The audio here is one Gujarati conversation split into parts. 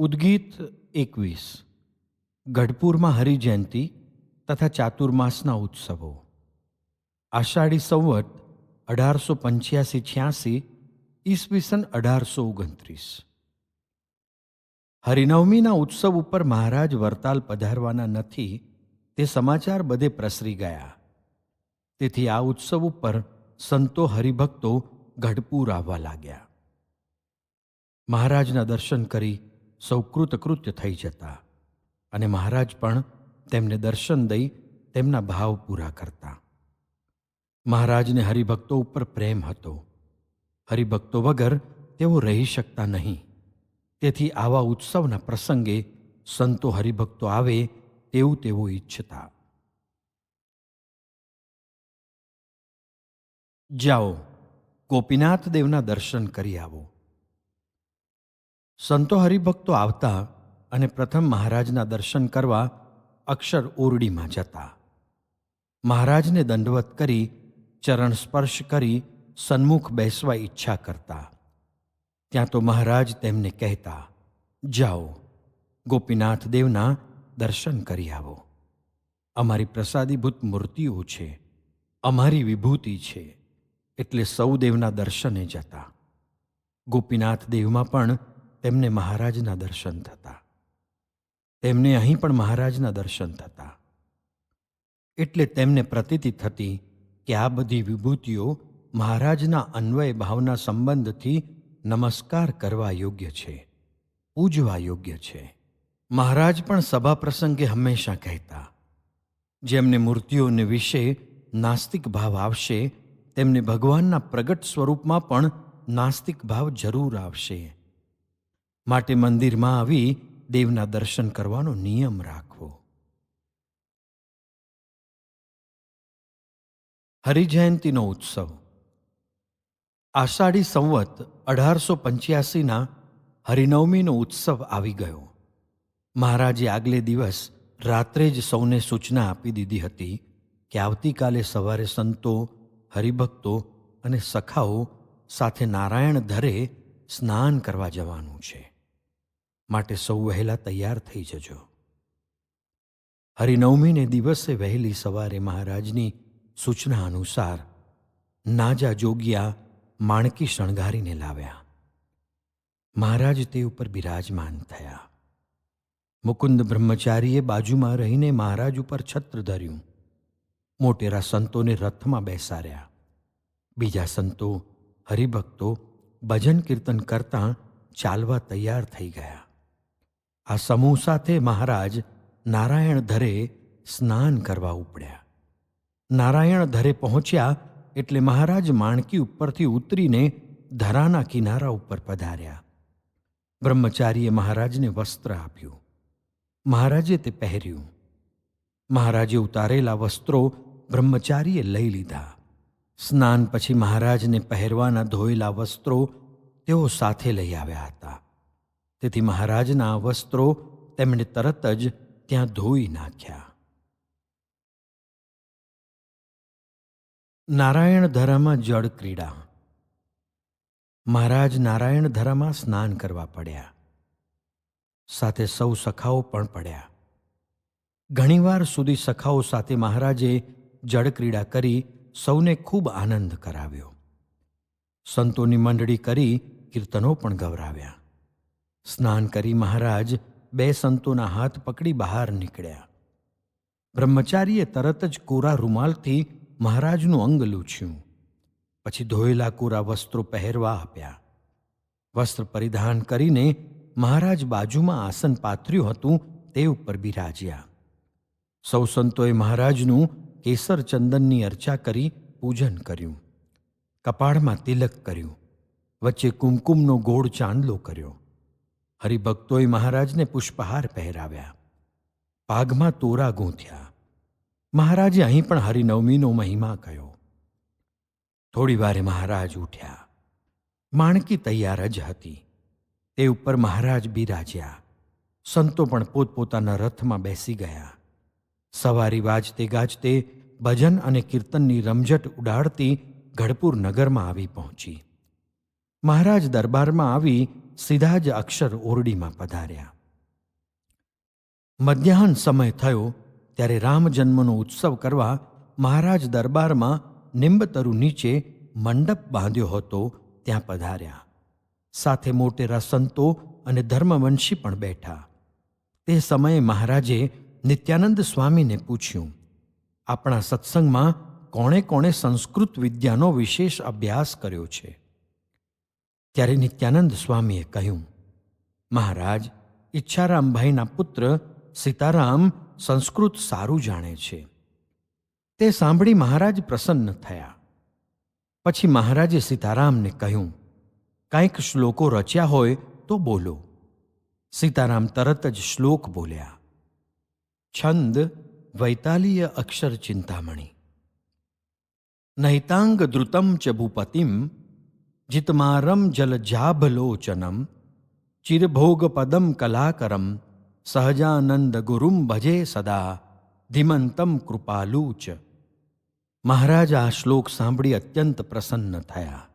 ઉદ્ગીત 21 ગઢપુરમાં હરિજયંતી તથા ચાતુર્માસના ઉત્સવો. આષાઢી સંવત 1885-86 ઈસવીસન 1829. હરિનવમીના ઉત્સવ ઉપર મહારાજ વરતાલ પધારવાના નથી તે સમાચાર બધે પ્રસરી ગયા. તેથી આ ઉત્સવ ઉપર સંતો હરિભક્તો ગઢપુર આવવા લાગ્યા. મહારાજના દર્શન કરી સૌ કૃતકૃત્ય થઈ જતા અને મહારાજ પણ તેમને દર્શન દઈ તેમના ભાવ પૂરા કરતા. મહારાજને હરિભક્તો ઉપર પ્રેમ હતો. હરિભક્તો વગર તેઓ રહી શકતા નહીં. તેથી આવા ઉત્સવના પ્રસંગે સંતો હરિભક્તો આવે તેવું તેઓ ઈચ્છતા. જાઓ, ગોપીનાથ દેવના દર્શન કરી આવો. સંતો હરિભક્તો આવતા અને પ્રથમ મહારાજના દર્શન કરવા અક્ષર ઓરડીમાં જતા. મહારાજને દંડવત કરી ચરણ સ્પર્શ કરી સન્મુખ બેસવા ઈચ્છા કરતા. ત્યાં તો મહારાજ તેમને કહેતા, જાઓ, ગોપીનાથ દેવના દર્શન કરી આવો. અમારી પ્રસાદીભૂત મૂર્તિઓ છે, અમારી વિભૂતિ છે, એટલે સૌ દેવના દર્શને જતા. ગોપીનાથ દેવમાં પણ તેમને મહારાજના દર્શન થતા. તેમને અહીં પણ મહારાજના દર્શન થતા. એટલે તેમને પ્રતીતિ થતી કે આ બધી વિભૂતિઓ મહારાજના અન્વય ભાવના સંબંધથી નમસ્કાર કરવા યોગ્ય છે, પૂજવા યોગ્ય છે. મહારાજ પણ સભા પ્રસંગે હંમેશા કહેતા, જેમને મૂર્તિઓને વિશે નાસ્તિક ભાવ આવશે તેમને ભગવાનના પ્રગટ સ્વરૂપમાં પણ નાસ્તિક ભાવ જરૂર આવશે. માટે મંદિરમાં આવી દેવના દર્શન કરવાનો નિયમ રાખવો. હરિજયંતીનો ઉત્સવ. આષાઢી સંવત 1885ના હરિનવમીનો ઉત્સવ આવી ગયો. મહારાજે આગલે દિવસ રાત્રે જ સૌને સૂચના આપી દીધી હતી કે આવતીકાલે સવારે સંતો, હરિભક્તો અને સખાઓ સાથે નારાયણ ધરે સ્નાન કરવા જવાનું છે. માટે સૌ વહેલા તૈયાર થઈ જજો. હરિનવમીને દિવસે વહેલી સવારે મહારાજની સૂચના અનુસાર નાજા જોગિયા માણકી શણગારીને લાવ્યા. મહારાજ તે ઉપર બિરાજમાન થયા. મુકુંદ બ્રહ્મચારીએ બાજુમાં રહીને મહારાજ ઉપર છત્ર ધર્યું. મોટેરા સંતોને રથમાં બેસાડ્યા. બીજા સંતો, હરિભક્તો ભજન કીર્તન કરતા ચાલવા તૈયાર થઈ ગયા. આ સમૂહ સાથે મહારાજ નારાયણ ધરે સ્નાન કરવા ઉપડ્યા. નારાયણ ધરે પહોંચ્યા એટલે મહારાજ માણકી ઉપરથી ઉતરીને ધરાના કિનારા ઉપર પધાર્યા. બ્રહ્મચારીએ મહારાજને વસ્ત્ર આપ્યું. મહારાજે તે પહેર્યું. મહારાજે ઉતારેલા વસ્ત્રો બ્રહ્મચારીએ લઈ લીધા. સ્નાન પછી મહારાજને પહેરવાના ધોયેલા વસ્ત્રો તેઓ સાથે લઈ આવ્યા હતા. તેથી મહારાજના વસ્ત્રો તેમણે તરત જ ત્યાં ધોઈ નાખ્યા. નારાયણ ધરામાં જળ ક્રીડા. મહારાજ નારાયણ ધરામાં સ્નાન કરવા પડ્યા. સાથે સૌ સખાઓ પણ પડ્યા. ઘણીવાર સુધી સખાઓ સાથે મહારાજે જળ ક્રીડા કરી સૌને ખૂબ આનંદ કરાવ્યો. સંતોની મંડળી કરી કીર્તનો પણ ગવરાવ્યા. સ્નાન કરી મહારાજ બે સંતોના હાથ પકડી બહાર નીકળ્યા. બ્રહ્મચારીએ તરત જ કોરા રૂમાલથી મહારાજનું અંગ લૂછ્યું. પછી ધોયેલા કોરા વસ્ત્રો પહેરવા આપ્યા. વસ્ત્ર પરિધાન કરીને મહારાજ બાજુમાં આસન પાથર્યું હતું તે ઉપર બિરાજ્યા. સૌ સંતોએ મહારાજનું કેસર ચંદનની અર્ચા કરી પૂજન કર્યું. કપાળમાં તિલક કર્યું. વચ્ચે કુમકુમનો ગોળ ચાંદલો કર્યો. હરિભક્તોએ મહારાજને પુષ્પહાર પહેરાવ્યા. પાઘમાં તોરા ગૂંથ્યા. મહારાજે અહીં પણ હરિનવમીનો મહિમા કહ્યો. થોડી વારે મહારાજ ઉઠ્યા. માણકી તૈયાર જ હતી. તે ઉપર મહારાજ બિરાજ્યા. સંતો પણ પોતપોતાના રથમાં બેસી ગયા. સવારી વાજતે ગાજતે ભજન અને કીર્તનની રમઝટ ઉડાડતી ગઢપુર નગરમાં આવી પહોંચી. મહારાજ દરબારમાં આવી સીધા જ અક્ષર ઓરડીમાં પધાર્યા. મધ્યાહન સમય થયો ત્યારે રામ જન્મનો ઉત્સવ કરવા મહારાજ દરબારમાં નિંબતરુ નીચે મંડપ બાંધ્યો હતો ત્યાં પધાર્યા. સાથે મોટેરા સંતો અને ધર્મવંશી પણ બેઠા. તે સમયે મહારાજે નિત્યાનંદ સ્વામીને પૂછ્યું, આપણા સત્સંગમાં કોણે કોણે સંસ્કૃત વિદ્યાનો વિશેષ અભ્યાસ કર્યો છે? ત્યારે નિત્યાનંદ સ્વામીએ કહ્યું, મહારાજ, ઈચ્છારામભાઈના પુત્ર સીતારામ સંસ્કૃત સારું જાણે છે. તે સાંભળી મહારાજ પ્રસન્ન થયા. પછી મહારાજે સીતારામને કહ્યું, કાંઈક શ્લોકો રચ્યા હોય તો બોલો. સીતારામ તરત જ શ્લોક બોલ્યા. છંદ વૈતાલીય અક્ષર ચિંતામણી. નૈતાંગ દ્રુતમ ચ ભૂપતિમ જિતમારમ જલજાભલોચનમ ચિરભોગપદમ કલાકરમ સહજાનંદ ગુરુમ ભજે સદા ધીમંતમ કૃપાલુ ચ. મહારાજ આ શ્લોક સાંભળી અત્યંત પ્રસન્ન થયા.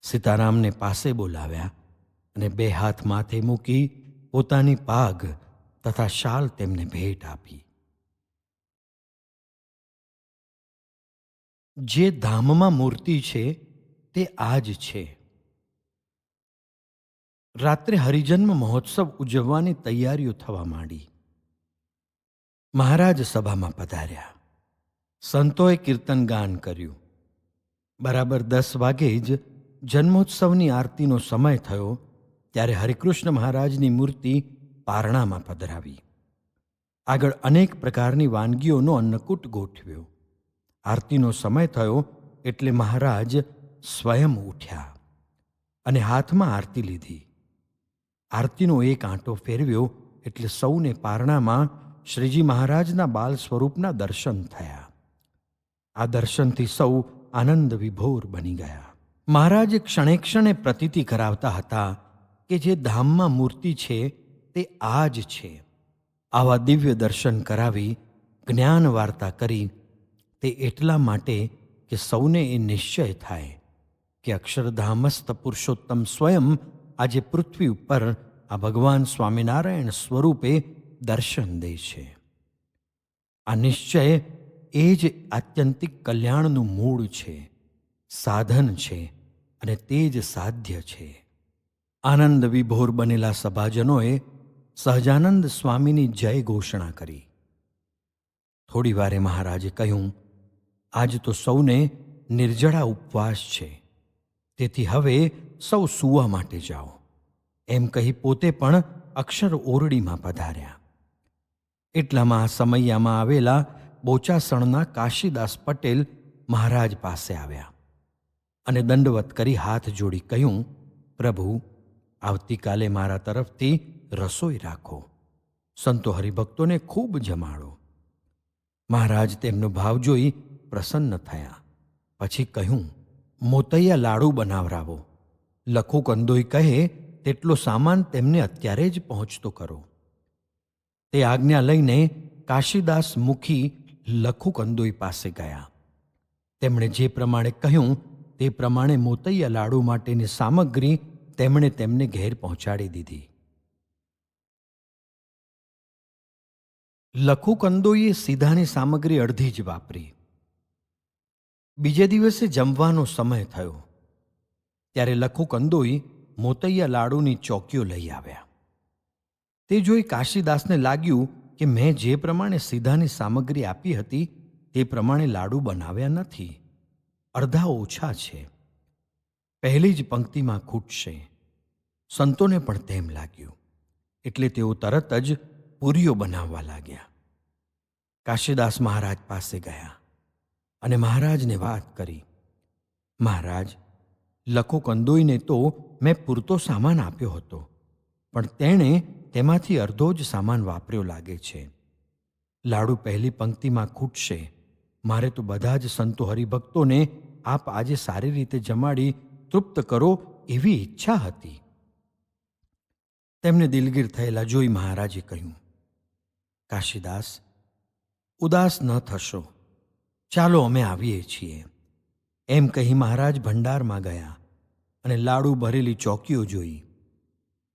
સીતારામને પાસે બોલાવ્યા અને બે હાથ માથે મૂકી પોતાની પાગ તથા શાલ તેમને ભેટ આપી. જે ધામમાં મૂર્તિ છે તે આ જ છે. રાત્રે હરિજન્મ મહોત્સવ ઉજવવાની તૈયારીઓ થવા માંડી. મહારાજ સભામાં પધાર્યા. સંતોએ કીર્તન ગાન કર્યું. બરાબર 10 વાગે જ જન્મોત્સવની આરતીનો સમય થયો ત્યારે હરિકૃષ્ણ મહારાજની મૂર્તિ પારણામાં પધરાવી. આગળ અનેક પ્રકારની વાનગીઓનો અન્નકૂટ ગોઠવ્યો. આરતીનો સમય થયો એટલે મહારાજ સ્વયં ઉઠ્યા અને હાથમાં આરતી લીધી. આરતીનો એક આંટો ફેરવ્યો એટલે સૌને પારણામાં શ્રીજી મહારાજના બાલ સ્વરૂપના દર્શન થયા. આ દર્શનથી સૌ આનંદ વિભોર બની ગયા. મહારાજ ક્ષણે ક્ષણે પ્રતીતિ કરાવતા હતા કે જે ધામમાં મૂર્તિ છે તે આ જ છે. આવા દિવ્ય દર્શન કરાવી જ્ઞાન વાર્તા કરી તે એટલા માટે કે સૌને એ નિશ્ચય થાય કે અક્ષરધામસ્થ પુરુષોત્તમ સ્વયં આજે પૃથ્વી ઉપર આ ભગવાન સ્વામિનારાયણ સ્વરૂપે દર્શન દે છે. આ નિશ્ચય એ જ આત્યંતિક કલ્યાણનું મૂળ છે, સાધન છે અને તે જ સાધ્ય છે. આનંદ વિભોર બનેલા સભાજનોએ સહજાનંદ સ્વામીની જય ઘોષણા કરી. થોડી વારે મહારાજે કહ્યું, આજ તો સૌને નિર્જળા ઉપવાસ છે, તેથી હવે સૌ સૂવા માટે જાઓ. એમ કહી પોતે પણ અક્ષર ઓરડીમાં પધાર્યા. એટલામાં આ સમૈયામાં આવેલા બોચાસણના કાશીદાસ પટેલ મહારાજ પાસે આવ્યા અને દંડવત કરી હાથ જોડી કહ્યું, પ્રભુ, આવતીકાલે મારા તરફથી રસોઈ રાખો. સંતો હરિભક્તોને ખૂબ જમાડો. મહારાજ તેમનો ભાવ જોઈ પ્રસન્ન થયા. પછી કહ્યું, મોતૈયા લાડુ બનાવરાવો. લખુ કંદોઈ કહે તેટલો સામાન તેમને અત્યારે જ પહોંચતો કરો. તે આજ્ઞા લઈને કાશીદાસ મુખી લખુ કંદોઈ પાસે ગયા. તેમણે જે પ્રમાણે કહ્યું તે પ્રમાણે મોતૈયા લાડુ માટેની સામગ્રી તેમણે તેમને ઘેર પહોંચાડી દીધી. લખુ કંદોઈએ સીધાની સામગ્રી અડધી જ વાપરી. બીજે દિવસે જમવાનો સમય થયો ત્યારે લખુ કંદોઈ મોતૈયા લાડુની ચોકીઓ લઈ આવ્યા. તે જોઈ કાશીદાસને લાગ્યું કે મેં જે પ્રમાણે સીધાની સામગ્રી આપી હતી તે પ્રમાણે લાડુ બનાવ્યા નથી. અડધા ઓછા છે. પહેલી જ પંક્તિમાં ખૂટશે. સંતોને પણ તેમ લાગ્યું એટલે તેઓ તરત જ પૂરીઓ બનાવવા લાગ્યા. કાશીદાસ મહારાજ પાસે ગયા અને મહારાજને વાત કરી. મહારાજ, લખુ કંદોઈને તો મેં પૂરતો સામાન આપ્યો હતો, પણ તેણે તેમાંથી અડધો જ સામાન વાપર્યો લાગે છે. લાડુ પહેલી પંક્તિમાં ખૂટશે. મારે તો બધા જ સંતો હરિભક્તોને આપ આજે સારી રીતે જમાડી તૃપ્ત કરો એવી ઈચ્છા હતી. તેમને દિલગીર થયેલા જોઈ મહારાજે કહ્યું, કાશીદાસ, ઉદાસ ન થશો. ચાલો અમે આવીએ છીએ. એમ કહી મહારાજ ભંડારમાં ગયા અને લાડુ ભરેલી ચોકીઓ જોઈ.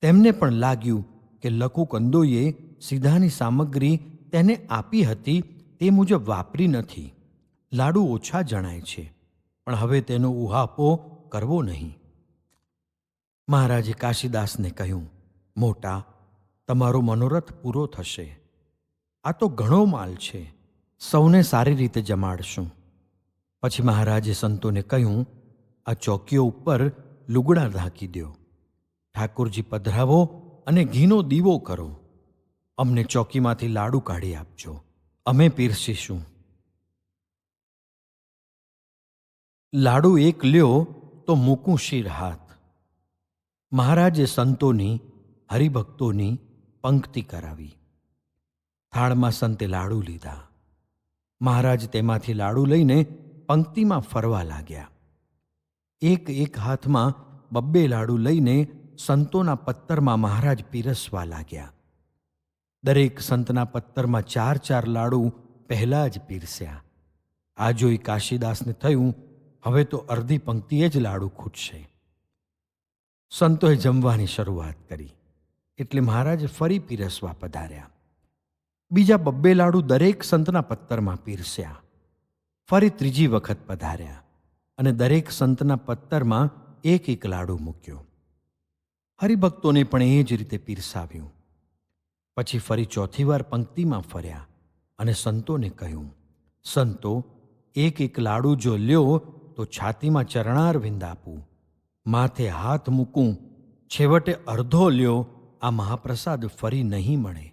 તેમને પણ લાગ્યું કે લકુકંદોએ સીધાની સામગ્રી તેને આપી હતી તે મુજબ વાપરી નથી. લાડુ ઓછા જણાય છે, પણ હવે તેનો ઉહાપો કરવો નહીં. મહારાજે કાશીદાસને કહ્યું, મોટા, તમારો મનોરથ પૂરો થશે. આ તો ઘણો માલ છે, સૌને સારી રીતે જમાડશું. પછી મહારાજે સંતોને કહ્યું, આ ચોકીઓ ઉપર લુગડા ઢાંકી દો, ઠાકોરજી પધરાવો અને ઘીનો દીવો કરો. અમને ચોકીમાંથી લાડુ કાઢી આપજો, અમે પીરસીશું. લાડુ એક લ્યો તો મૂકું શિર હાથ. મહારાજે સંતોની, હરિભક્તોની પંક્તિ કરાવી. થાળમાં સંતે લાડુ લીધા. મહારાજ તેમાંથી લાડુ લઈને પંક્તિમાં ફરવા લાગ્યા. એક એક હાથમાં બબ્બે લાડુ લઈને સંતોના પત્તરમાં મહારાજ પીરસવા લાગ્યા. દરેક સંતના પત્તરમાં 4-4 લાડુ પહેલાં જ પીરસ્યા. આ જોઈ કાશીદાસને થયું, હવે તો અડધી પંક્તિએ જ લાડુ ખૂટશે. સંતોએ જમવાની શરૂઆત કરી એટલે મહારાજ ફરી પીરસવા પધાર્યા. બીજા બબ્બે લાડુ દરેક સંતના પત્તરમાં પીરસ્યા. ફરી ત્રીજી વખત પધાર્યા અને દરેક સંતના પત્તરમાં એક એક લાડુ મૂક્યો. હરિભક્તોને પણ એ જ રીતે પીરસાવ્યું. પછી ફરી ચોથી વાર પંક્તિમાં ફર્યા અને સંતોને કહ્યું, સંતો, એક એક લાડુ જો લ્યો તો છાતીમાં ચરણારવિંદ આપું, માથે હાથ મૂકું, છેવટે અડધો લ્યો, આ મહાપ્રસાદ ફરી નહીં મળે.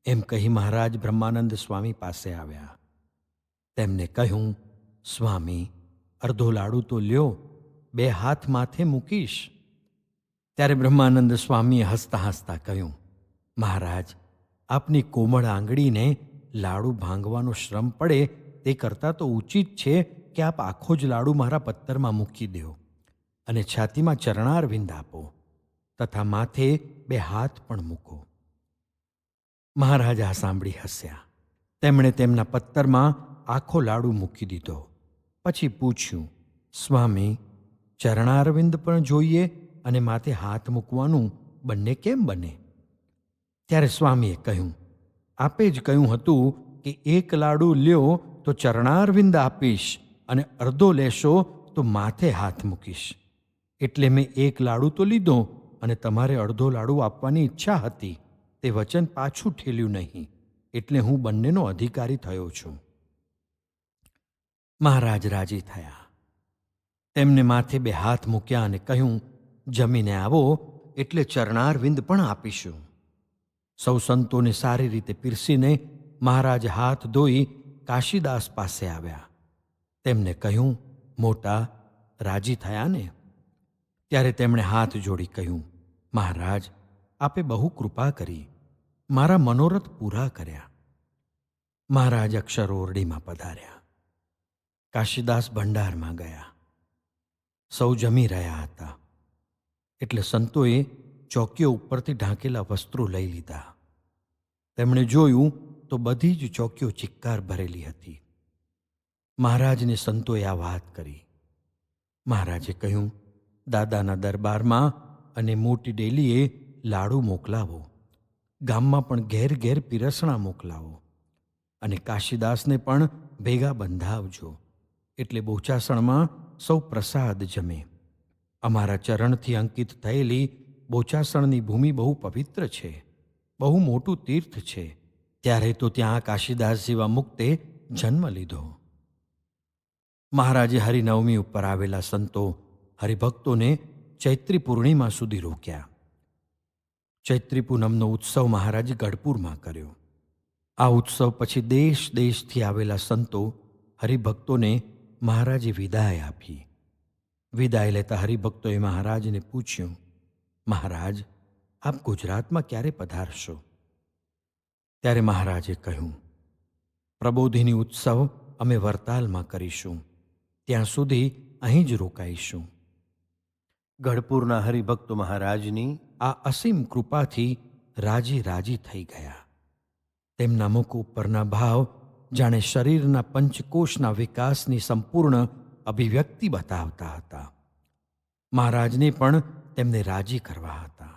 એમ કહી મહારાજ બ્રહ્માનંદ સ્વામી પાસે આવ્યા. તેમને કહ્યું, સ્વામી, અડધો લાડુ તો લ્યો, 2 હાથ માથે મૂકીશ. ત્યારે બ્રહ્માનંદ સ્વામીએ હસતા હસતા કહ્યું, મહારાજ, આપની કોમળ આંગળીને લાડુ ભાંગવાનો શ્રમ પડે તે કરતાં તો ઉચિત છે કે આપ આખો જ લાડુ મારા પત્તરમાં મૂકી દો અને છાતીમાં ચરણારવિંદ આપો તથા માથે 2 હાથ પણ મૂકો. મહારાજ આ સાંભળી હસ્યા. તેમણે તેમના પત્તરમાં આખો લાડુ મૂકી દીધો. પછી પૂછ્યું, સ્વામી, ચરણારવિંદ પણ જોઈએ અને માથે હાથ મૂકવાનું બંને કેમ બને? ત્યારે સ્વામીએ કહ્યું, આપે જ કહ્યું હતું કે એક લાડુ લ્યો તો ચરણારવિંદ આપીશ અને અડધો લેશો તો માથે હાથ મૂકીશ. એટલે મેં એક લાડુ તો લીધો અને તમારે અડધો લાડુ આપવાની ઈચ્છા હતી. તે વચન પાછું ઠેલ્યું નહીં, એટલે હું બંનેનો અધિકારી થયો છું. મહારાજ રાજી થયા. તેમને માથે 2 હાથ મૂક્યા અને કહ્યું, જમીને આવો એટલે ચરણારવિંદ પણ આપીશું. સૌ સંતોને સારી રીતે પીરસીને મહારાજ હાથ ધોઈ કાશીદાસ પાસે આવ્યા. તેમને કહ્યું, મોટા, રાજી થયા ને? ત્યારે તેમણે હાથ જોડી કહ્યું, મહારાજ, આપે બહુ કૃપા કરી, મારા મનોરથ પૂરા કર્યા. મહારાજ અક્ષરઓરડીમાં પધાર્યા. કાશીદાસ ભંડારમાં ગયા. સૌ જમી રહ્યા હતા એટલે સંતોએ ચોકીઓ ઉપરથી ઢાંકેલા વસ્ત્રો લઈ લીધા. તેમણે જોયું તો બધી જ ચોકીઓ ચિક્કાર ભરેલી હતી. મહારાજને સંતોએ આ વાત કરી. મહારાજે કહ્યું, દાદાના દરબારમાં અને મોટી ડેલીએ લાડુ મોકલાવો, ગામમાં પણ ઘેર ઘેર પીરસણા મોકલાવો અને કાશીદાસને પણ ભેગા બંધાવજો, એટલે બોચાસણમાં સૌ પ્રસાદ જમે. અમારા ચરણથી અંકિત થયેલી બોચાસણની ભૂમિ બહુ પવિત્ર છે, બહુ મોટું તીર્થ છે. ત્યારે તો ત્યાં કાશીદાસ જેવા મુક્તે જન્મ લીધો. મહારાજે હરિનવમી ઉપર આવેલા સંતો હરિભક્તોને ચૈત્રી પૂર્ણિમા સુધી રોક્યા. ચૈત્રી પૂનમનો ઉત્સવ મહારાજે ગઢપુરમાં કર્યો. આ ઉત્સવ પછી દેશ દેશથી આવેલા સંતો હરિભક્તોને મહારાજે વિદાય આપી. વિદાય લેતા હરિભક્તોએ મહારાજને પૂછ્યું, મહારાજ, આપ ગુજરાતમાં ક્યારે પધારશો? ત્યારે મહારાજે કહ્યું, પ્રબોધિની ઉત્સવ અમે વરતાલમાં કરીશું, ત્યાં સુધી અહીં જ રોકાઈશું. ગઢપુરના હરિભક્તો મહારાજની આ અસીમ કૃપાથી રાજી રાજી થઈ ગયા. તેમના મુખ ઉપરના ભાવ જાણે શરીરના પંચકોશના વિકાસની સંપૂર્ણ અભિવ્યક્તિ બતાવતા હતા. મહારાજને પણ તેમને રાજી કરવા હતા.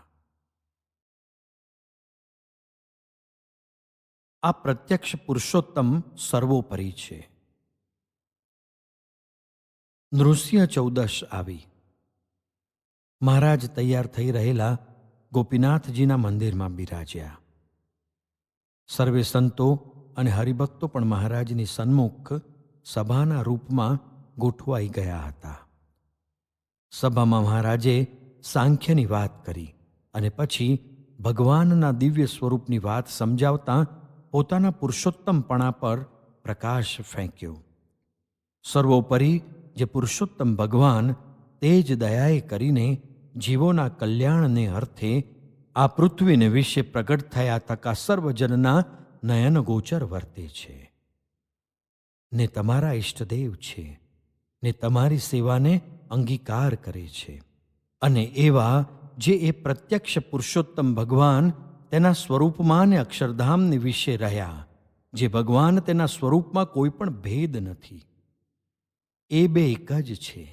આ પ્રત્યક્ષ પુરુષોત્તમ સર્વોપરી છે. નૃસિંહ ચૌદશ આવી. મહારાજ તૈયાર થઈ રહેલા ગોપીનાથજીના મંદિરમાં બિરાજ્યા. સર્વે સંતો અને હરિભક્તો પણ મહારાજની સન્મુખ સભાના રૂપમાં ગોઠવાઈ ગયા હતા. સભામાં મહારાજે સાંખ્યની વાત કરી અને પછી ભગવાનના દિવ્ય સ્વરૂપની વાત સમજાવતા પોતાના પુરુષોત્તમપણા પર પ્રકાશ ફેંક્યો. સર્વોપરી જે પુરુષોત્તમ ભગવાન તે જ દયાએ કરીને જીવોના કલ્યાણને અર્થે આ પૃથ્વીને વિશે પ્રગટ થયા તકા સર્વજનના નયન ગોચર વર્તે છે, ને તમારા ઇષ્ટદેવ છે, ને તમારી સેવાને અંગીકાર કરે છે. અને એવા જે એ પ્રત્યક્ષ પુરુષોત્તમ ભગવાન તેના સ્વરૂપમાં ને અક્ષરધામને વિશે રહ્યા, જે ભગવાન તેના સ્વરૂપમાં કોઈ પણ ભેદ નથી, એ બે એક જ છે.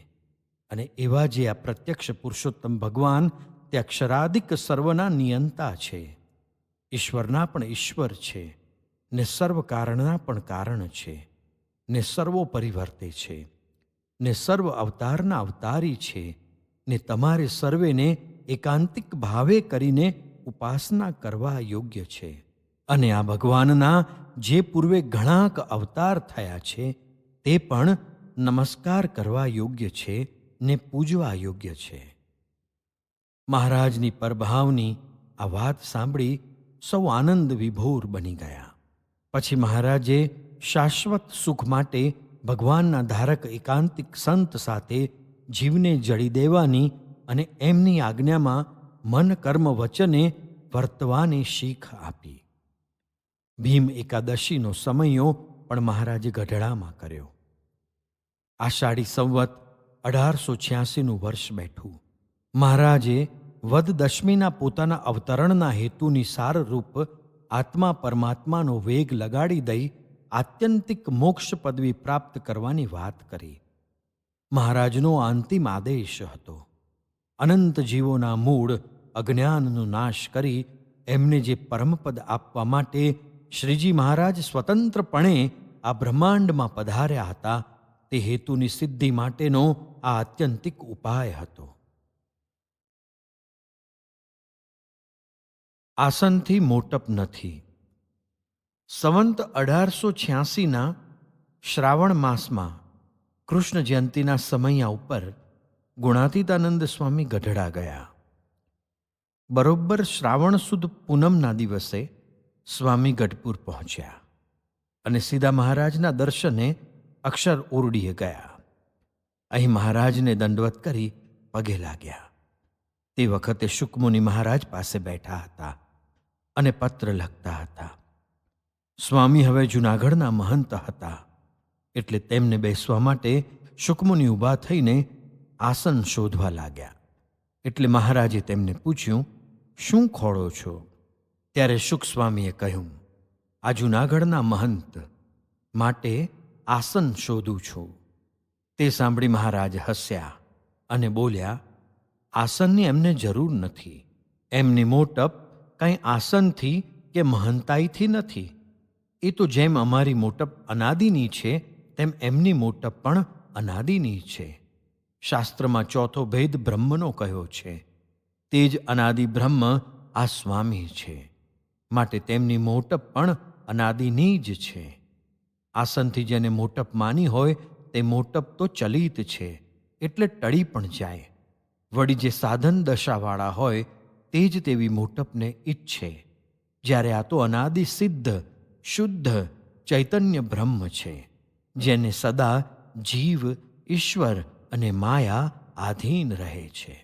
અને એવા જે આ પ્રત્યક્ષ પુરુષોત્તમ ભગવાન તે અક્ષરાદિક સર્વના નિયંતા છે, ઈશ્વરના પણ ઈશ્વર છે, ને સર્વ કારણના પણ કારણ છે, ને સર્વોપરી વર્તે છે, ને સર્વ અવતારના અવતારી છે, ને તમારે સર્વેને એકાંતિક ભાવે કરીને ઉપાસના કરવા યોગ્ય છે. અને આ ભગવાનના જે પૂર્વે ઘણાક અવતાર થયા છે તે પણ નમસ્કાર કરવા યોગ્ય છે ને પૂજવા યોગ્ય છે. મહારાજની પરભાવની આ વાત સાંભળી સૌ આનંદ વિભોર બની ગયા. પછી મહારાજે શાશ્વત સુખ માટે ભગવાનના ધારક એકાંતિક સંત સાથે જીવને જડી દેવાની અને એમની આજ્ઞામાં મન કર્મ વચને વર્તવાની શીખ આપી. ભીમ એકાદશીનો સમયો પણ મહારાજે ગઢડામાં કર્યો. આષાઢી સંવત 1886નું વર્ષ બેઠું. મહારાજે વદ દશમીના પોતાના અવતરણના હેતુની સારરૂપ આત્મા પરમાત્માનો વેગ લગાડી દઈ આત્યંતિક મોક્ષ પદવી પ્રાપ્ત કરવાની વાત કરી. મહારાજનો અંતિમ આદેશ હતો. અનંત જીવોના મૂળ અજ્ઞાનનો નાશ કરી એમને જે પરમપદ આપવા માટે શ્રીજી મહારાજ સ્વતંત્રપણે આ બ્રહ્માંડમાં પધાર્યા હતા, તે હેતુની સિદ્ધિ માટેનો આ આત્યંતિક ઉપાય હતો. આસનથી મોટપ નથી. સંવંત 1886ના શ્રાવણ માસમાં કૃષ્ણ જયંતિના સમયા ઉપર ગુણાતીતાનંદ સ્વામી ગઢડા ગયા. બરોબર શ્રાવણ સુદ પૂનમના દિવસે સ્વામી ગઢપુર પહોંચ્યા અને સીધા મહારાજના દર્શને અક્ષર ઓરડીએ ગયા. અહીં મહારાજને દંડવત કરી પગે લાગ્યા. તે વખતે શુકમુનિ મહારાજ પાસે બેઠા હતા અને પત્ર લખતા હતા. સ્વામી હવે જૂનાગઢના મહંત હતા, એટલે તેમને બેસવા માટે શુકમુનિ ઊભા થઈને આસન શોધવા લાગ્યા. એટલે મહારાજે તેમને પૂછ્યું, શું ખોળો છો? ત્યારે શુક સ્વામીએ કહ્યું, આ જૂનાગઢના મહંત માટે આસન શોધું છું. તે સાંભળી મહારાજ હસ્યા અને બોલ્યા, આસનની એમને જરૂર નથી. એમની મોટપ કંઈ આસનથી કે મહંતાઈથી નથી. એ તો જેમ અમારી મોટપ અનાદિની છે તેમ એમની મોટપ પણ અનાદિની છે. શાસ્ત્રમાં ચોથો ભેદ બ્રહ્મનો કહ્યો છે. તે જ અનાદિ બ્રહ્મ આ સ્વામી છે, માટે તેમની મોટપ પણ અનાદિની જ છે. આસનથી જેને મોટપ માની હોય તે મોટપ તો ચલિત છે, એટલે ટળી પણ જાય. વળી જે સાધન દશાવાળા હોય તે જ તેવી મોટપને ઈચ્છે, જ્યારે આ તો અનાદિ સિદ્ધ શુદ્ધ ચૈતન્ય બ્રહ્મ છે, જેને સદા જીવ ઈશ્વર અને માયા આધીન રહે છે.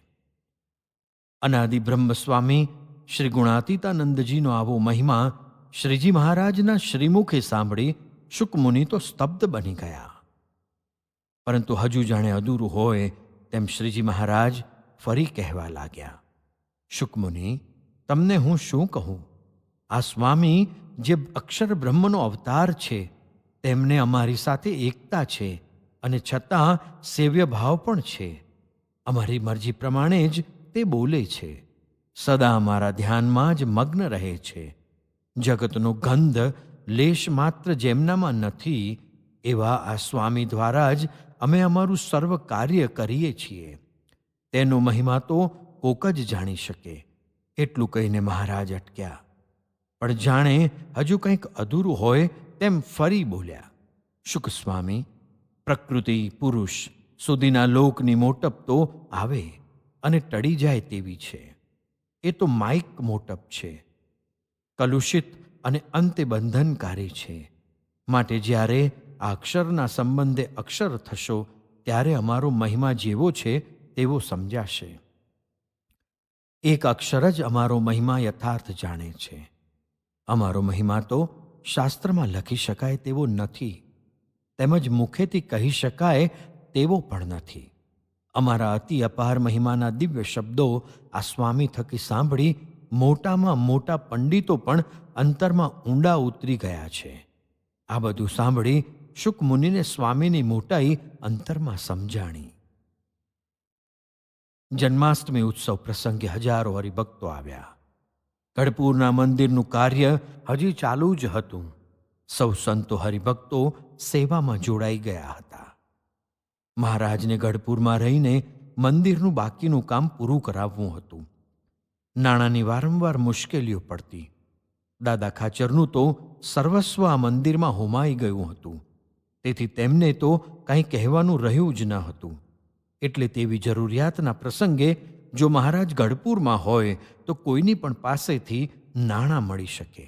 અનાદિ બ્રહ્મ સ્વામી શ્રી ગુણાતીતાનંદજીનો આવો મહિમા શ્રીજી મહારાજના શ્રીમુખે સાંભળી શુકમુનિ તો સ્તબ્ધ બની ગયા. પરંતુ હજુ જાણે અધૂરું હોય તેમ શ્રીજી મહારાજ ફરી કહેવા લાગ્યા, શુકમુનિ, તમને હું શું કહું? આ સ્વામી જે અક્ષર બ્રહ્મનો અવતાર છે તેમને અમારી સાથે એકતા છે અને છતાં સેવ્ય ભાવ પણ છે. અમારી મરજી પ્રમાણે જ તે બોલે છે, સદા અમારા ધ્યાનમાં જ મગ્ન રહે છે. જગતનો ગંધ લેશ માત્ર જેમનામાં નથી, એવા આ સ્વામી દ્વારા જ અમે અમારું સર્વ કાર્ય કરીએ છીએ. તેનો મહિમા તો કોક જ જાણી શકે. એટલું કહીને મહારાજ અટક્યા, પણ જાણે હજુ કંઈક અધૂરું હોય તેમ ફરી બોલ્યા. શુક સ્વામી, પ્રકૃતિ પુરુષ સુધીના લોકની મોટપ તો આવે અને ટળી જાય તેવી છે. એ તો માઇક મોટપ છે, કલુષિત અને અંતે બંધનકારી છે. માટે જ્યારે આ અક્ષરના સંબંધે અક્ષર થશો ત્યારે અમારો મહિમા જેવો છે તેવો સમજાશે. એક અક્ષર જ અમારો મહિમા યથાર્થ જાણે છે. અમારો મહિમા તો શાસ્ત્રમાં લખી શકાય તેવો નથી, તેમજ મુખેથી કહી શકાય તેવો પણ નથી. અમારા અતિ અપાર મહિમાના દિવ્ય શબ્દો આ સ્વામી થકી સાંભળી મોટામાં મોટા પંડિતો પણ અંતરમાં ઊંડા ઉતરી ગયા છે. આ બધું સાંભળી શુક મુનિને સ્વામીની મોટાઈ અંતરમાં સમજાણી. જન્માષ્ટમી ઉત્સવ પ્રસંગે હજારો હરિભક્તો આવ્યા. ગઢપુરના મંદિરનું કાર્ય હજી ચાલુ જ હતું. સૌ સંતો હરિભક્તો સેવામાં જોડાઈ ગયા હતા. મહારાજને ગઢપુરમાં રહીને મંદિરનું બાકીનું કામ પૂરું કરાવવું હતું. નાણાંની વારંવાર મુશ્કેલીઓ પડતી. દાદા ખાચરનું તો સર્વસ્વ આ મંદિરમાં હોમાઈ ગયું હતું. તેથી તેમને તો કંઈ કહેવાનું રહ્યું જ ન હતું. એટલે તેવી જરૂરિયાતના પ્રસંગે જો મહારાજ ગઢપુરમાં હોય તો કોઈની પણ પાસેથી નાણાં મળી શકે.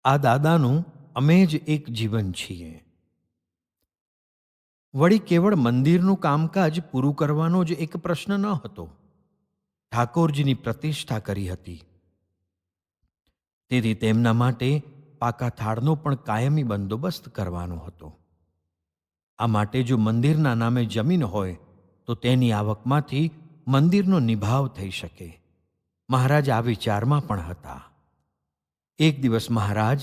આ દાદાનું અમે જ એક જીવન છીએ. વળી કેવળ મંદિરનું કામકાજ પૂરું કરવાનો જ એક પ્રશ્ન ન હતો. ઠાકોરજીની પ્રતિષ્ઠા કરી હતી. તેથી તેમના માટે પાકા થાળનો પણ કાયમી બંદોબસ્ત કરવાનો હતો. આ માટે જો મંદિરના નામે જમીન હોય તો તેની આવકમાંથી મંદિરનો નિભાવ થઈ શકે. મહારાજ આ વિચારમાં પણ હતા. એક દિવસ મહારાજ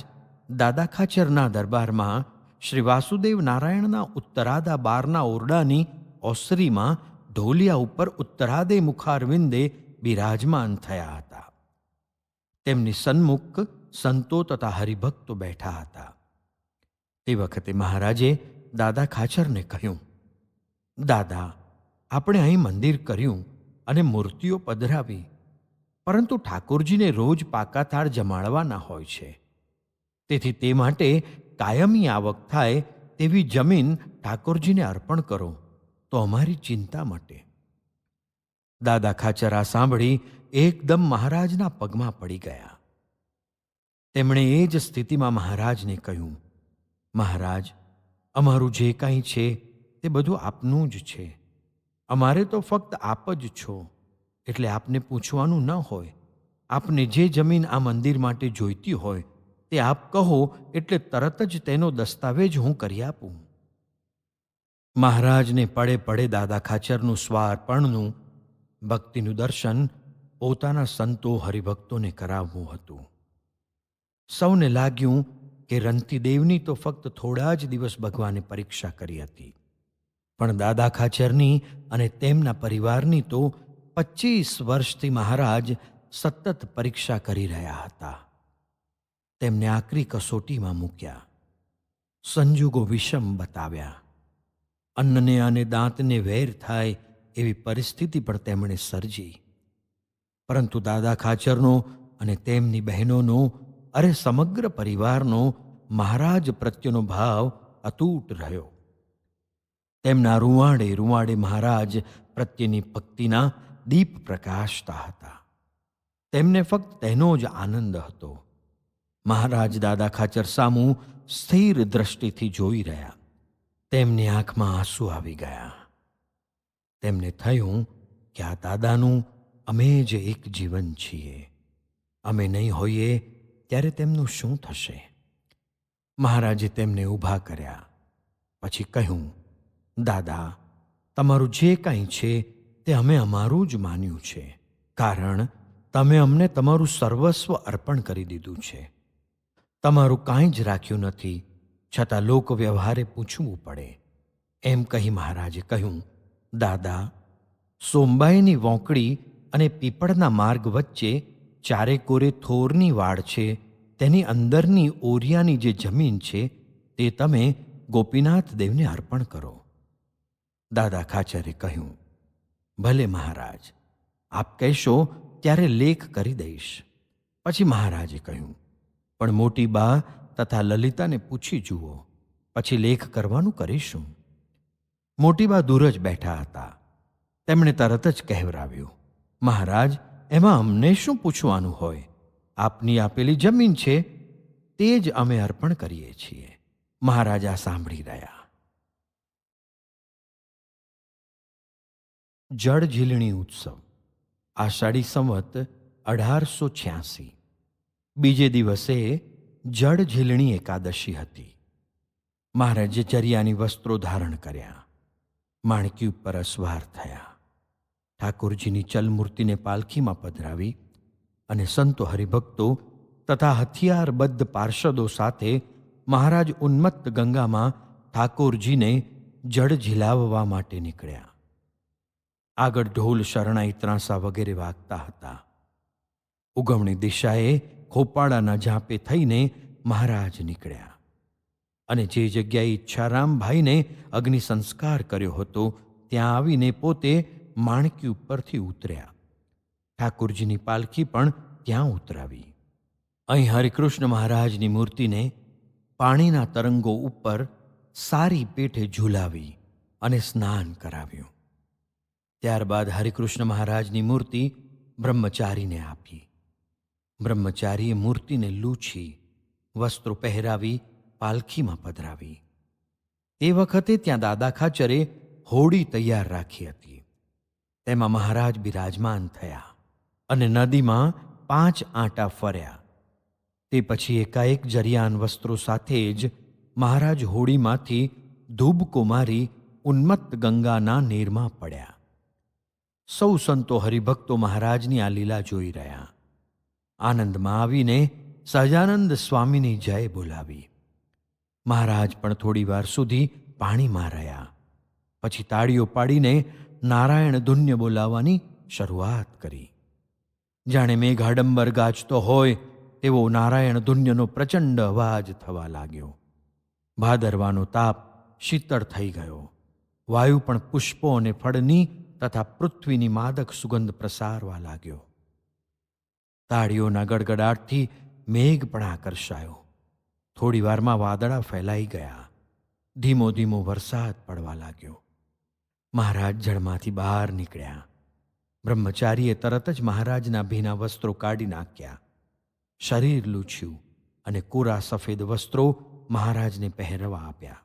દાદા ખાચરના દરબારમાં શ્રી વાસુદેવ નારાયણના ઉત્તરાદા બારના ઓરડાની ઓસરીમાં ઢોલિયા ઉપર ઉત્તરાદે મુખારવિંદે બિરાજમાન થયા હતા. તેમની સન્મુખ સંતો તથા હરિભક્તો બેઠા હતા. તે વખતે મહારાજે દાદા ખાચરને કહ્યું, દાદા, આપણે અહીં મંદિર કર્યું અને મૂર્તિઓ પધરાવી, પરંતુ ઠાકોરજીને રોજ પાકા થાળ જમાડવાના હોય છે. તેથી તે માટે કાયમી આવક થાય તેવી જમીન ઠાકોરજીને અર્પણ કરો તો અમારી ચિંતા મટે. દાદા ખાચર આ સાંભળી એકદમ મહારાજના પગમાં પડી ગયા. તેમણે એ જ સ્થિતિમાં મહારાજને કહ્યું, મહારાજ, અમારું જે કાંઈ છે તે બધું આપનું જ છે. અમારે તો ફક્ત આપ જ છો, એટલે આપને પૂછવાનું ન હોય. આપને જે જમીન આ મંદિર માટે જોઈતી હોય તે આપ કહો એટલે તરત જ તેનો દસ્તાવેજ હું કરી આપું. મહારાજને પડે પડે દાદા ખાચરનું સ્વાર્પણનું ભક્તિનું દર્શન પોતાના સંતો હરિભક્તોને કરાવવું હતું. સૌને લાગ્યું કે રંતીદેવની તો ફક્ત થોડા જ દિવસ ભગવાને પરીક્ષા કરી હતી, પણ દાદા ખાચરની અને તેમના પરિવારની તો 25 વર્ષથી મહારાજ સતત પરીક્ષા કરી રહ્યા હતા. તેમને આકરી કસોટીમાં મૂક્યા. સંજોગો વિષમ બતાવ્યા. અન્નને અને દાંતને વેર થાય એવી પરિસ્થિતિ પણ તેમણે સર્જી. પરંતુ દાદા ખાચરનો અને તેમની બહેનોનો, અરે સમગ્ર પરિવારનો મહારાજ પ્રત્યેનો ભાવ અતૂટ રહ્યો. તેમના રૂવાડે રૂવાડે મહારાજ પ્રત્યેની ભક્તિના દીપ પ્રકાશતા હતા. તેમને ફક્ત તેનો જ આનંદ હતો. મહારાજ દાદા ખાચર સામું સ્થિર દ્રષ્ટિથી જોઈ રહ્યા. તેમની આંખમાં આંસુ આવી ગયા. તેમને થયું કે આ દાદાનું અમે જ એક જીવન છીએ. અમે નહીં હોઈએ ત્યારે તેમનું શું થશે? મહારાજે તેમને ઊભા કર્યા. પછી કહ્યું, દાદા, તમારું જે કાંઈ છે તે અમે અમારું જ માન્યું છે, કારણ તમે અમને તમારું સર્વસ્વ અર્પણ કરી દીધું છે. તમારું કાંઈ જ રાખ્યું નથી, છતાં લોક વ્યવહારે પૂછવું પડે. એમ કહી મહારાજે કહ્યું, દાદા, સોમબાઈની વોંકડી અને પીપળના માર્ગ વચ્ચે ચારે કોરે થોરની વાડ છે તેની અંદરની ઓરિયાની જે જમીન છે તે તમે ગોપીનાથ દેવને અર્પણ કરો. દાદા ખાચરે કહ્યું, ભલે મહારાજ, આપ કહેશો ત્યારે લેખ કરી દઈશ. પછી મહારાજે કહ્યું, પણ મોટી બા તથા લલિતાને પૂછી જુઓ, પછી લેખ કરવાનું કરીશું. મોટી બા દૂર જ બેઠા હતા. તેમણે તરત જ કહેવરાવ્યું, મહારાજ, એમાં અમને શું પૂછવાનું હોય? આપની આપેલી જમીન છે તે જ અમે અર્પણ કરીએ છીએ. મહારાજ આ સાંભળી રહ્યા. જળ ઝીલણી ઉત્સવ. આષાઢી સંવત 1886. બીજે દિવસે જળ ઝીલણી એકાદશી હતી. મહારાજે ચરિયાની વસ્ત્રો ધારણ કર્યા, માણકી ઉપર અસવાર થયા, ઠાકોરજીની ચલમૂર્તિને પાલખીમાં પધરાવી અને સંતો હરિભક્તો તથા હથિયારબદ્ધ પાર્ષદો સાથે મહારાજ ઉન્મત્ત ગંગામાં ઠાકોરજીને જળ ઝીલાવવા માટે નીકળ્યા. આગળ ઢોલ, શરણાઈ, ત્રાંસા વગેરે વાગતા હતા. ઉગમણી દિશાએ ખોપાળાના ઝાંપે થઈને મહારાજ નીકળ્યા અને જે જગ્યાએ ઈચ્છારામભાઈને અગ્નિ સંસ્કાર કર્યો હતો ત્યાં આવીને પોતે માણકી ઉપરથી ઉતર્યા. ઠાકોરજીની પાલખી પણ ત્યાં ઉતરાવી. અહીં હરિકૃષ્ણ મહારાજની મૂર્તિને પાણીના તરંગો ઉપર સારી પેઠે ઝૂલાવી અને સ્નાન કરાવ્યું. ત્યારબાદ હરિકૃષ્ણ મહારાજની મૂર્તિ બ્રહ્મચારીને આપી. બ્રહ્મચારીએ મૂર્તિને લૂછી, વસ્ત્રો પહેરાવી પાલખીમાં પધરાવી. તે વખતે ત્યાં દાદા ખાચરે હોડી તૈયાર રાખી હતી. તેમાં મહારાજ બિરાજમાન થયા અને નદીમાં 5 આંટા ફર્યા. તે પછી એકાએક જરિયાન વસ્ત્રો સાથે જ મહારાજ હોડીમાંથી ધૂબકો મારી ઉન્મત્ત ગંગાના નીરમાં પડ્યા. સૌ સંતો હરિભક્તો મહારાજની આ લીલા જોઈ રહ્યા. આનંદમાં આવીને સહજાનંદ સ્વામીની જય બોલાવી. મહારાજ પણ થોડી વાર સુધી પાણીમાં રહ્યા. પછી તાળીઓ પાડીને નારાયણ ધુન્ય બોલાવવાની શરૂઆત કરી. જાણે મેઘાડંબર ગાજતો હોય તેવો નારાયણ ધુન્યનો પ્રચંડ અવાજ થવા લાગ્યો. ભાદરવાનો તાપ શીતળ થઈ ગયો. વાયુ પણ પુષ્પો અને ફળની તથા પૃથ્વીની માદક સુગંધ પ્રસારવા લાગ્યો. તાળીઓના ગડગડાટથી મેઘ પણ આકર્ષાયો. થોડી વારમાં વાદળા ફેલાઈ ગયા. ધીમો ધીમો વરસાદ પડવા લાગ્યો. મહારાજ જળમાંથી બહાર નીકળ્યા. બ્રહ્મચારીએ તરત જ મહારાજના ભીના વસ્ત્રો કાઢી નાખ્યા, શરીર લૂછ્યું અને કોરા સફેદ વસ્ત્રો મહારાજને પહેરવા આપ્યા.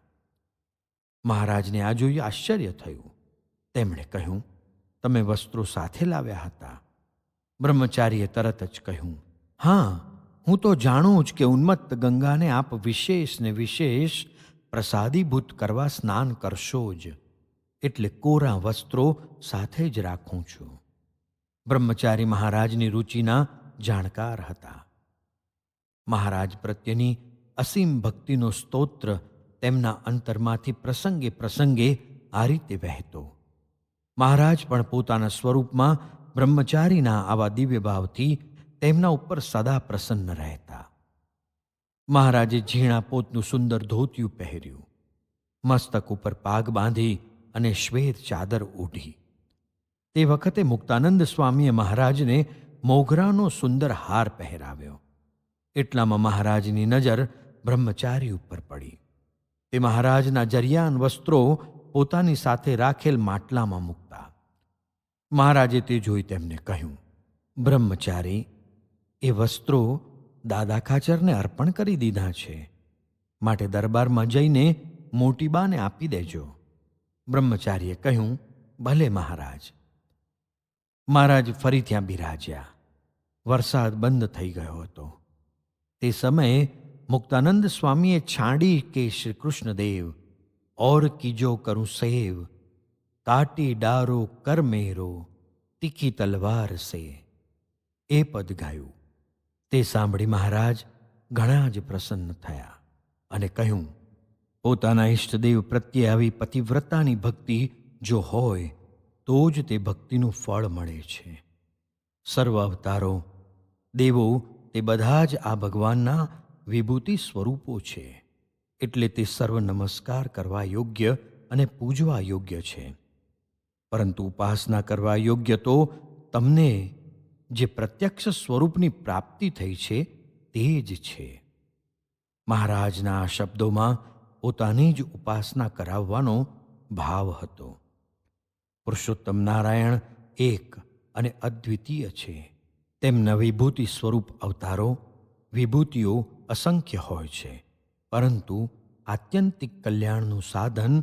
મહારાજને આ જોઈ આશ્ચર્ય થયું. તેમણે કહ્યું, તમે વસ્ત્રો સાથે લાવ્યા હતા? બ્રહ્મચારીએ તરત જ કહ્યું, હા, હું તો જાણું જ કે ઉન્મત્ત ગંગાને આપ વિશેષ ને વિશેષ પ્રસાદીભૂત કરવા સ્નાન કરશો જ, એટલે કોરા વસ્ત્રો સાથે જ રાખું છું. બ્રહ્મચારી મહારાજની રુચિના જાણકાર હતા. મહારાજ પ્રત્યેની અસીમ ભક્તિનો સ્તોત્ર તેમના અંતરમાંથી પ્રસંગે પ્રસંગે આ રીતે વહેતો. મહારાજ પણ પોતાના સ્વરૂપમાં બ્રહ્મચારીના આવા દિવ્ય ભાવથી તેમના ઉપર સદા પ્રસન્ન રહેતા. મહારાજે ઝીણા પોતનું સુંદર ધોતિયું પહેર્યું, મસ્તક ઉપર પાગ બાંધી અને શ્વેત ચાદર ઓઢી. તે વખતે મુક્તાનંદ સ્વામીએ મહારાજને મોગરાનો સુંદર હાર પહેરાવ્યો. એટલામાં મહારાજની નજર બ્રહ્મચારી ઉપર પડી. તે મહારાજના જરિયાન વસ્ત્રો પોતાની સાથે રાખેલ માટલામાં મૂકતા. મહારાજે તે જોઈ તેમને કહ્યું, બ્રહ્મચારી, એ વસ્ત્રો દાદા ખાચરને અર્પણ કરી દીધા છે, માટે દરબારમાં જઈને મોટી બાને આપી દેજો. બ્રહ્મચારીએ કહ્યું, ભલે મહારાજ. મહારાજ ફરી ત્યાં બિરાજ્યા. વરસાદ બંધ થઈ ગયો હતો. તે સમયે મુક્તાનંદ સ્વામીએ છાંડી કે શ્રી કૃષ્ણદેવ ઓર કીજો કરું સેવ, કાટી ડારો કર મેરો, તીખી તલવાર સે, એ પદ ગાયું. તે સાંભળી મહારાજ ઘણા જ પ્રસન્ન થયા અને કહ્યું, પોતાના ઈષ્ટદેવ પ્રત્યે આવી પતિવ્રતાની ભક્તિ જો હોય તો જ તે ભક્તિનું ફળ મળે છે. સર્વ અવતારો દેવો તે બધા જ આ ભગવાનના વિભૂતિ સ્વરૂપો છે, એટલે તે સર્વ નમસ્કાર કરવા યોગ્ય અને પૂજવા યોગ્ય છે. પરંતુ ઉપાસના કરવા યોગ્ય તો તમને જે પ્રત્યક્ષ સ્વરૂપની પ્રાપ્તિ થઈ છે તે જ છે. મહારાજના આ શબ્દોમાં પોતાની જ ઉપાસના કરાવવાનો ભાવ હતો. પુરુષોત્તમ નારાયણ એક અને અદ્વિતીય છે. તેમના વિભૂતિ સ્વરૂપ અવતારો, વિભૂતિઓ અસંખ્ય હોય છે, પરંતુ આત્યંતિક કલ્યાણનું સાધન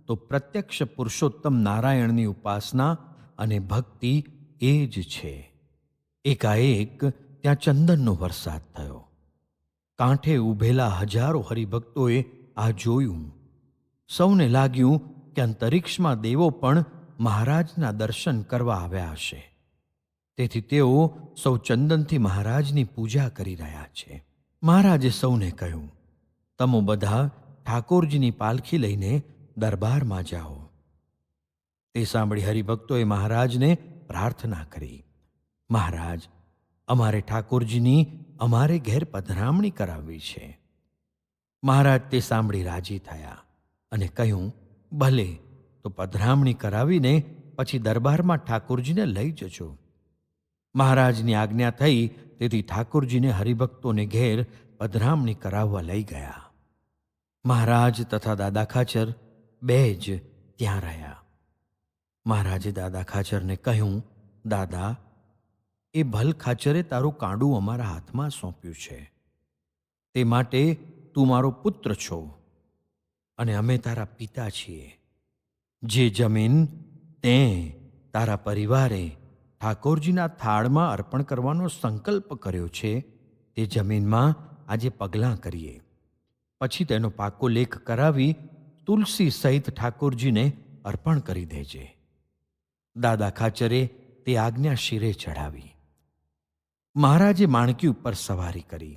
તો પ્રત્યક્ષ પુરુષોત્તમ નારાયણની ઉપાસના અને ભક્તિ એ જ છે. એકાએક ત્યાં ચંદનનો વરસાદ થયો. કાંઠે ઊભેલા હજારો હરિભક્તોએ આ જોયું. સૌને લાગ્યું કે અંતરિક્ષમાં દેવો પણ મહારાજના દર્શન કરવા આવ્યા હશે. તેથી તેઓ સૌ ચંદનથી મહારાજની પૂજા કરી રહ્યા છે. મહારાજે સૌને કહ્યું, તમે બધા ઠાકોરજીની પાલખી લઈને દરબારમાં જાઓ. તે સાંભળી હરિભક્તોએ મહારાજને પ્રાર્થના કરી, મહારાજ, અમારે ઠાકોરજીની અમારે ઘેર પધરામણી કરાવવી છે. મહારાજ તે સાંભળી રાજી થયા અને કહ્યું, ભલે, તો પધરામણી કરાવીને પછી દરબારમાં ઠાકોરજીને લઈ જજો. મહારાજની આજ્ઞા થઈ, તેથી ઠાકોરજીને હરિભક્તોને ઘેર પધરામણી કરાવવા લઈ ગયા. મહારાજ તથા દાદા ખાચર બે જ ત્યાં રહ્યા. મહારાજે દાદા ખાચરને કહ્યું, દાદા, એ ભલ ખાચરે તારું કાંડું અમારા હાથમાં સોંપ્યું છે. તે માટે તું મારો પુત્ર છો અને અમે તારા પિતા છીએ. જે જમીન તે તારા પરિવારે ઠાકોરજીના થાળમાં અર્પણ કરવાનો સંકલ્પ કર્યો છે, તે જમીનમાં આજે પગલાં કરીએ. પછી તેનો પાકો લેખ કરાવી તુલસી સહિત ઠાકોરજીને અર્પણ કરી દેજે. દાદા ખાચરે તે આજ્ઞા શિરે ચઢાવી. મહારાજે માણકી ઉપર સવારી કરી.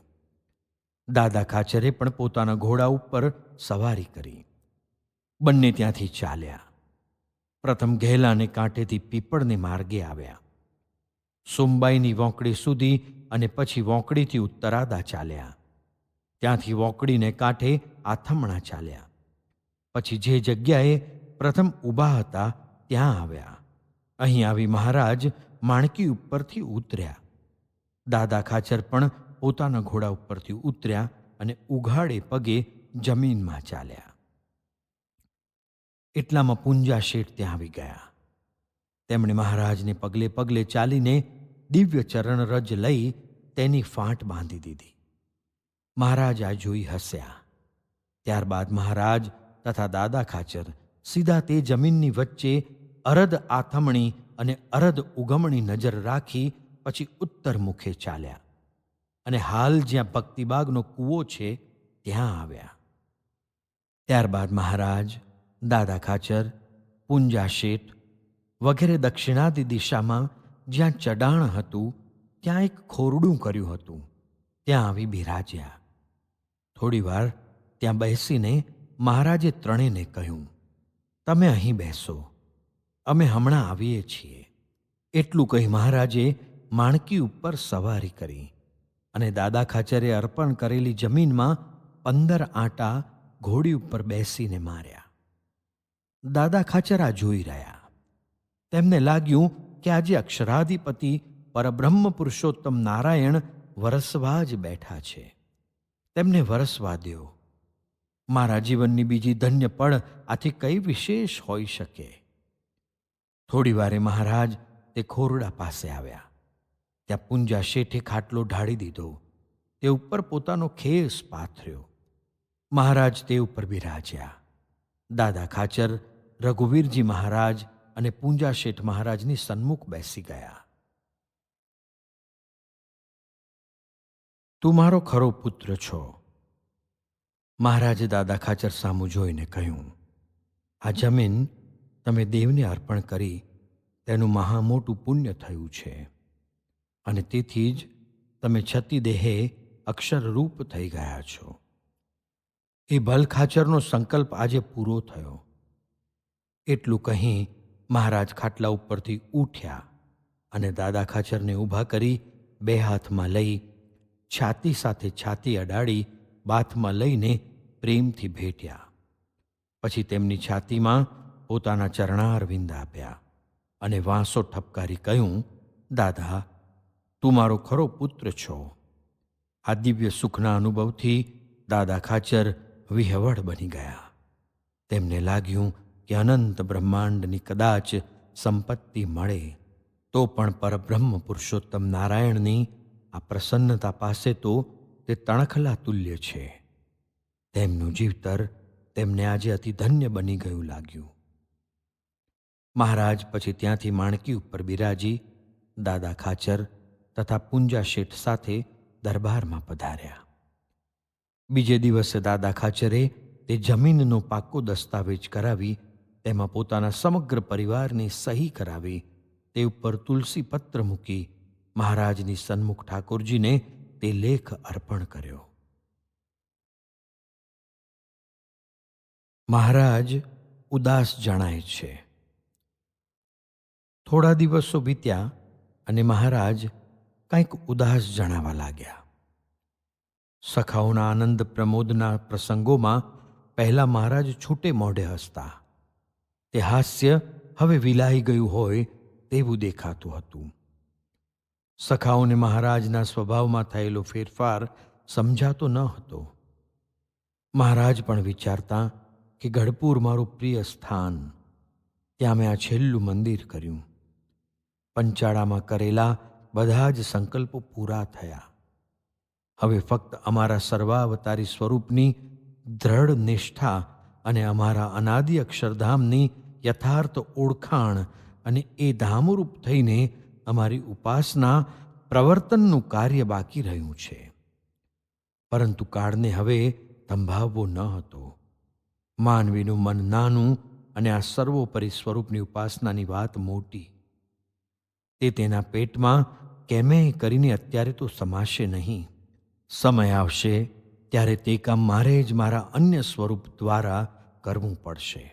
દાદા ખાચરે પણ પોતાના ઘોડા ઉપર સવારી કરી. બંને ત્યાંથી ચાલ્યા. પ્રથમ ઘેલાને કાંઠેથી પીપળને માર્ગે આવ્યા. સોમબાઈની વોંકડી સુધી અને પછી વોંકડીથી ઉત્તરાદા ચાલ્યા. ત્યાંથી વોંકડીને કાંઠે આથમણા ચાલ્યા. પછી જે જગ્યાએ પ્રથમ ઊભા હતા ત્યાં આવ્યા. અહીં આવી મહારાજ માણકી ઉપરથી ઉતર્યા. દાદા ખાચર પણ પોતાના ઘોડા ઉપરથી ઉતર્યા અને ઉઘાડે પગે જમીનમાં ચાલ્યા. એટલામાં પૂંજા શેઠ ત્યાં આવી ગયા. તેમણે મહારાજને પગલે પગલે ચાલીને દિવ્ય ચરણરજ લઈ તેની ફાંટ બાંધી દીધી. મહારાજ આ જોઈ હસ્યા. ત્યારબાદ મહારાજ તથા દાદા ખાચર સીધા તે જમીનની વચ્ચે અરદ આથમણી અને અરદ ઉગમણી નજર રાખી પછી ઉત્તર મુખે ચાલ્યા અને હાલ જ્યાં ભક્તિબાગનો કૂવો છે ત્યાં આવ્યા. ત્યારબાદ મહારાજ, દાદા ખાચર, પૂંજા શેઠ વગેરે દક્ષિણાદી દિશામાં જ્યાં ચડાણ હતું ત્યાં એક ખોરડું કર્યું હતું, ત્યાં આવી બિરાજ્યા. થોડીવાર ત્યાં બેસીને મહારાજે ત્રણેયને કહ્યું, તમે અહીં બેસો, અમે હમણાં આવીએ છીએ. એટલું કહી મહારાજે માણકી ઉપર સવારી કરી અને દાદા ખાચરે અર્પણ કરેલી જમીનમાં 15 આંટા ઘોડી ઉપર બેસીને માર્યા. દાદા ખાચર આ જોઈ રહ્યા. તેમને લાગ્યું કે આજે અક્ષરાધિપતિ પરબ્રહ્મ પુરુષોત્તમ નારાયણ વરસવા જ બેઠા છે. તેમને વરસવા દ્યો. મારા જીવનની બીજી ધન્ય પળ આથી કઈ વિશેષ હોઈ શકે. થોડી વારે મહારાજ તે ખોરડા પાસે આવ્યા. ત્યાં પૂંજા શેઠે ખાટલો ઢાળી દીધો. તે ઉપર પોતાનો ખેસ પાથર્યો. મહારાજ તે ઉપર બિરાજ્યા. દાદા ખાચર, રઘુવીરજી મહારાજ અને પૂંજા શેઠ મહારાજની સન્મુખ બેસી ગયા. તું મારો ખરો પુત્ર છો. મહારાજે દાદા ખાચર સામું જોઈને કહ્યું, આ જમીન તમે દેવને અર્પણ કરી તેનું મહા મોટું પુણ્ય થયું છે અને તેથી જ તમે છતી દેહે અક્ષરરૂપ થઈ ગયા છો. એ ભલ ખાચરનો સંકલ્પ આજે પૂરો થયો. એટલું કહી મહારાજ ખાટલા ઉપરથી ઉઠ્યા અને દાદા ખાચરને ઊભા કરી બે હાથમાં લઈ છાતી સાથે છાતી અડાડી બાથમાં લઈને પ્રેમથી ભેટ્યા. પછી તેમની છાતીમાં પોતાના ચરણારવિંદ આપ્યા અને વાંસો ઠપકારી કહ્યું, દાદા, તું મારો ખરો પુત્ર છો. આ દિવ્ય સુખના અનુભવથી દાદા ખાચર વિહવળ બની ગયા. તેમને લાગ્યું કે અનંત બ્રહ્માંડની કદાચ સંપત્તિ મળે તો પણ પરબ્રહ્મ પુરુષોત્તમ નારાયણની આ પ્રસન્નતા પાસે તો તે તણખલા તુલ્ય છે. તેમનું જીવતર તેમને આજે અતિ ધન્ય બની ગયું લાગ્યું. મહારાજ પછી ત્યાંથી માણકી ઉપર બિરાજી દાદા ખાચર તથા પૂંજા શેઠ સાથે દરબારમાં પધાર્યા. બીજે દિવસે દાદા ખાચરે તે જમીનનો પાકો દસ્તાવેજ કરાવી તેમાં પોતાના સમગ્ર પરિવારની સહી કરાવી તે ઉપર તુલસી પત્ર મૂકી મહારાજની સન્મુખ ઠાકોરજીને તે લેખ અર્પણ કર્યો. મહારાજ ઉદાસ જણાય છે. થોડા દિવસો વીત્યા અને મહારાજ કંઈક ઉદાસ જણાવા લાગ્યા. સખાઓના આનંદ પ્રમોદના પ્રસંગોમાં પહેલા મહારાજ છૂટે મોઢે હસતા. તે હાસ્ય હવે વિલાઈ ગયું હોય તેવું દેખાતું હતું. સખાઓને મહારાજના સ્વભાવમાં થયેલો ફેરફાર સમજાતો ન હતો. મહારાજ પણ વિચારતા કે ગઢપુર મારું પ્રિય સ્થાન, ત્યાં મેં આ છેલ્લું મંદિર કર્યું. પંચાળામાં કરેલા બધા જ સંકલ્પો પૂરા થયા. હવે ફક્ત અમારા સર્વાવતારી સ્વરૂપની દ્રઢ નિષ્ઠા અને અમારા અનાદિ અક્ષરધામની યથાર્થ ઓળખાણ અને એ ધામરૂપ થઈને અમારી ઉપાસના પ્રવર્તનનું કાર્ય બાકી રહ્યું છે. પરંતુ કાળને હવે સંભાવવો ન હતો. માનવીનું મન નાનું અને આ સર્વોપરી સ્વરૂપની ઉપાસનાની વાત મોટી. તે તેના પેટમાં કેમેય કરીને અત્યારે તો સમાશે નહીં. સમય આવશે ત્યારે તે કામ મારે જ મારા અન્ય સ્વરૂપ દ્વારા કરવું પડશે.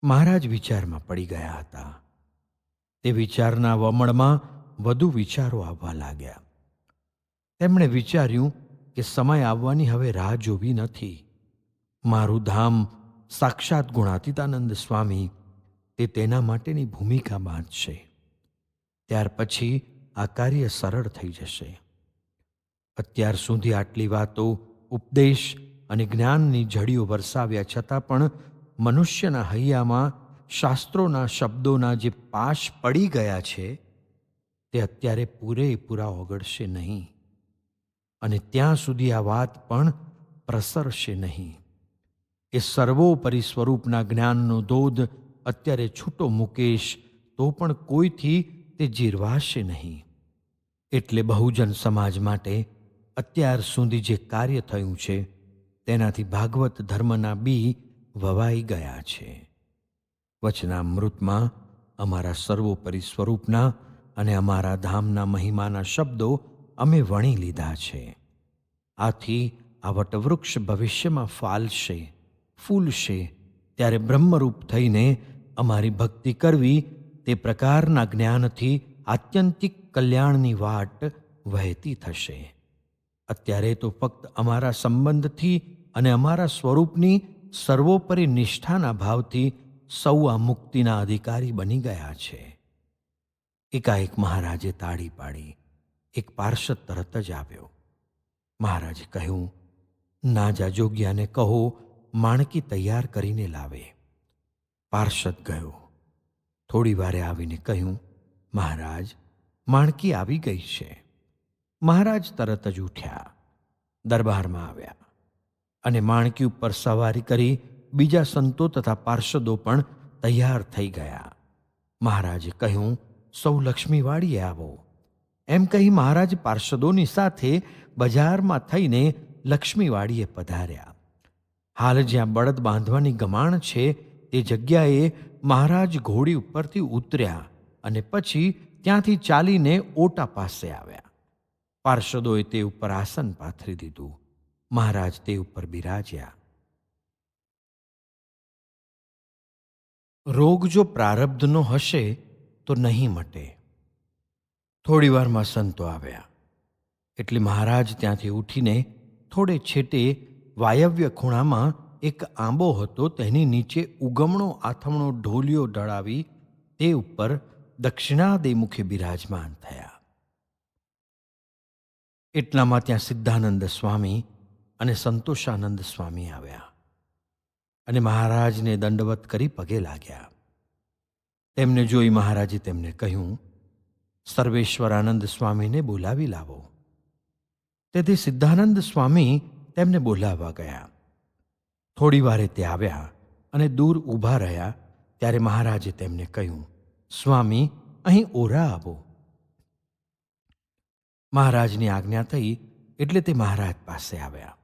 મહારાજ વિચારમાં પડી ગયા હતા. તે વિચારના વમળમાં વધુ વિચારો આવવા લાગ્યા. તેમણે વિચાર્યું કે સમય આવવાની હવે રાહ જોવી નથી. મારું ધામ સાક્ષાત ગુણાતીતાનંદ સ્વામી તે તેના માટેની ભૂમિકા બાંધશે. ત્યાર પછી આ કાર્ય સરળ થઈ જશે. અત્યાર સુધી આટલી વાતો, ઉપદેશ અને જ્ઞાનની ઝડીઓ વરસાવ્યા છતાં પણ મનુષ્યના હૈયામાં શાસ્ત્રોના શબ્દોના જે પાશ પડી ગયા છે તે અત્યારે પૂરેપૂરા ઓગળશે નહીં અને ત્યાં સુધી આ વાત પણ પ્રસરશે નહીં. એ સર્વોપરી સ્વરૂપના જ્ઞાનનો ધોધ અત્યારે છૂટો મૂકેશ તો પણ કોઈથી તે જીરવાશે નહીં. એટલે બહુજન સમાજ માટે અત્યાર સુધી જે કાર્ય થયું છે તેનાથી ભાગવત ધર્મના બી વવાઈ ગયા છે. વચનામૃતમાં અમારા સર્વોપરી સ્વરૂપના અને અમારા ધામના મહિમાના શબ્દો અમે વણી લીધા છે. આથી આ વટવૃક્ષ ભવિષ્યમાં ફાલશે, ફૂલશે ત્યારે બ્રહ્મરૂપ થઈને અમારી ભક્તિ કરવી તે પ્રકારના જ્ઞાનથી આત્યંતિક કલ્યાણની વાટ વહેતી થશે. અત્યારે તો ફક્ત અમારા સંબંધથી અને અમારા સ્વરૂપની સર્વોપરી નિષ્ઠાના ભાવથી સૌ આ મુક્તિના અધિકારી બની ગયા છે. એકાએક મહારાજે તાળી પાડી. એક પાર્ષદ તરત જ આવ્યો. મહારાજે કહ્યું, નાજા જોગ્યાને કહો માણકી તૈયાર કરીને લાવે. પાર્ષદ ગયો. થોડી વારે આવીને કહ્યું, મહારાજ, માણકી આવી ગઈ છે. મહારાજ તરત જ ઉઠ્યા, દરબારમાં આવ્યા અને માણકી ઉપર સવારી કરી બીજા સંતો તથા પાર્ષદો પણ તૈયાર થઈ ગયા. મહારાજે કહ્યું, સૌ લક્ષ્મીવાડીએ આવો. એમ કહી મહારાજ પાર્ષદોની સાથે બજારમાં થઈને લક્ષ્મીવાડીએ પધાર્યા. હાલ જ્યાં બળદ બાંધવાની ગમાણ છે તે જગ્યાએ મહારાજ ઘોડી ઉપરથી ઉતર્યા અને પછી ત્યાંથી ચાલીને ઓટા પાસે આવ્યા. પાર્ષદોએ તે ઉપર આસન પાથરી દીધું. મહારાજ તે ઉપર બિરાજ્યા. રોગ જો પ્રારબ્ધનો હશે તો નહીં મટે. થોડી વારમાં સંતો આવ્યા એટલે મહારાજ ત્યાંથી ઉઠીને થોડે છેટે વાયવ્ય ખૂણામાં એક આંબો હતો, તેની નીચે ઉગમણો આથમણો ઢોલિયો ઢળાવી તે ઉપર દક્ષિણાદિમુખે બિરાજમાન થયા. એટલામાં ત્યાં સિદ્ધાનંદ સ્વામી અને સંતોષાનંદ સ્વામી આવ્યા અને મહારાજને દંડવત કરી પગે લાગ્યા. તેમને જોઈ મહારાજે તેમને કહ્યું, સર્વેશ્વરાનંદ સ્વામીને બોલાવી લાવો. તેથી સિદ્ધાનંદ સ્વામી તેમને બોલાવવા ગયા. થોડી વારે તે આવ્યા અને દૂર ઊભા રહ્યા. ત્યારે મહારાજે તેમને કહ્યું, સ્વામી, અહીં ઓરા આવો. મહારાજની આજ્ઞા થઈ એટલે તે મહારાજ પાસે આવ્યા.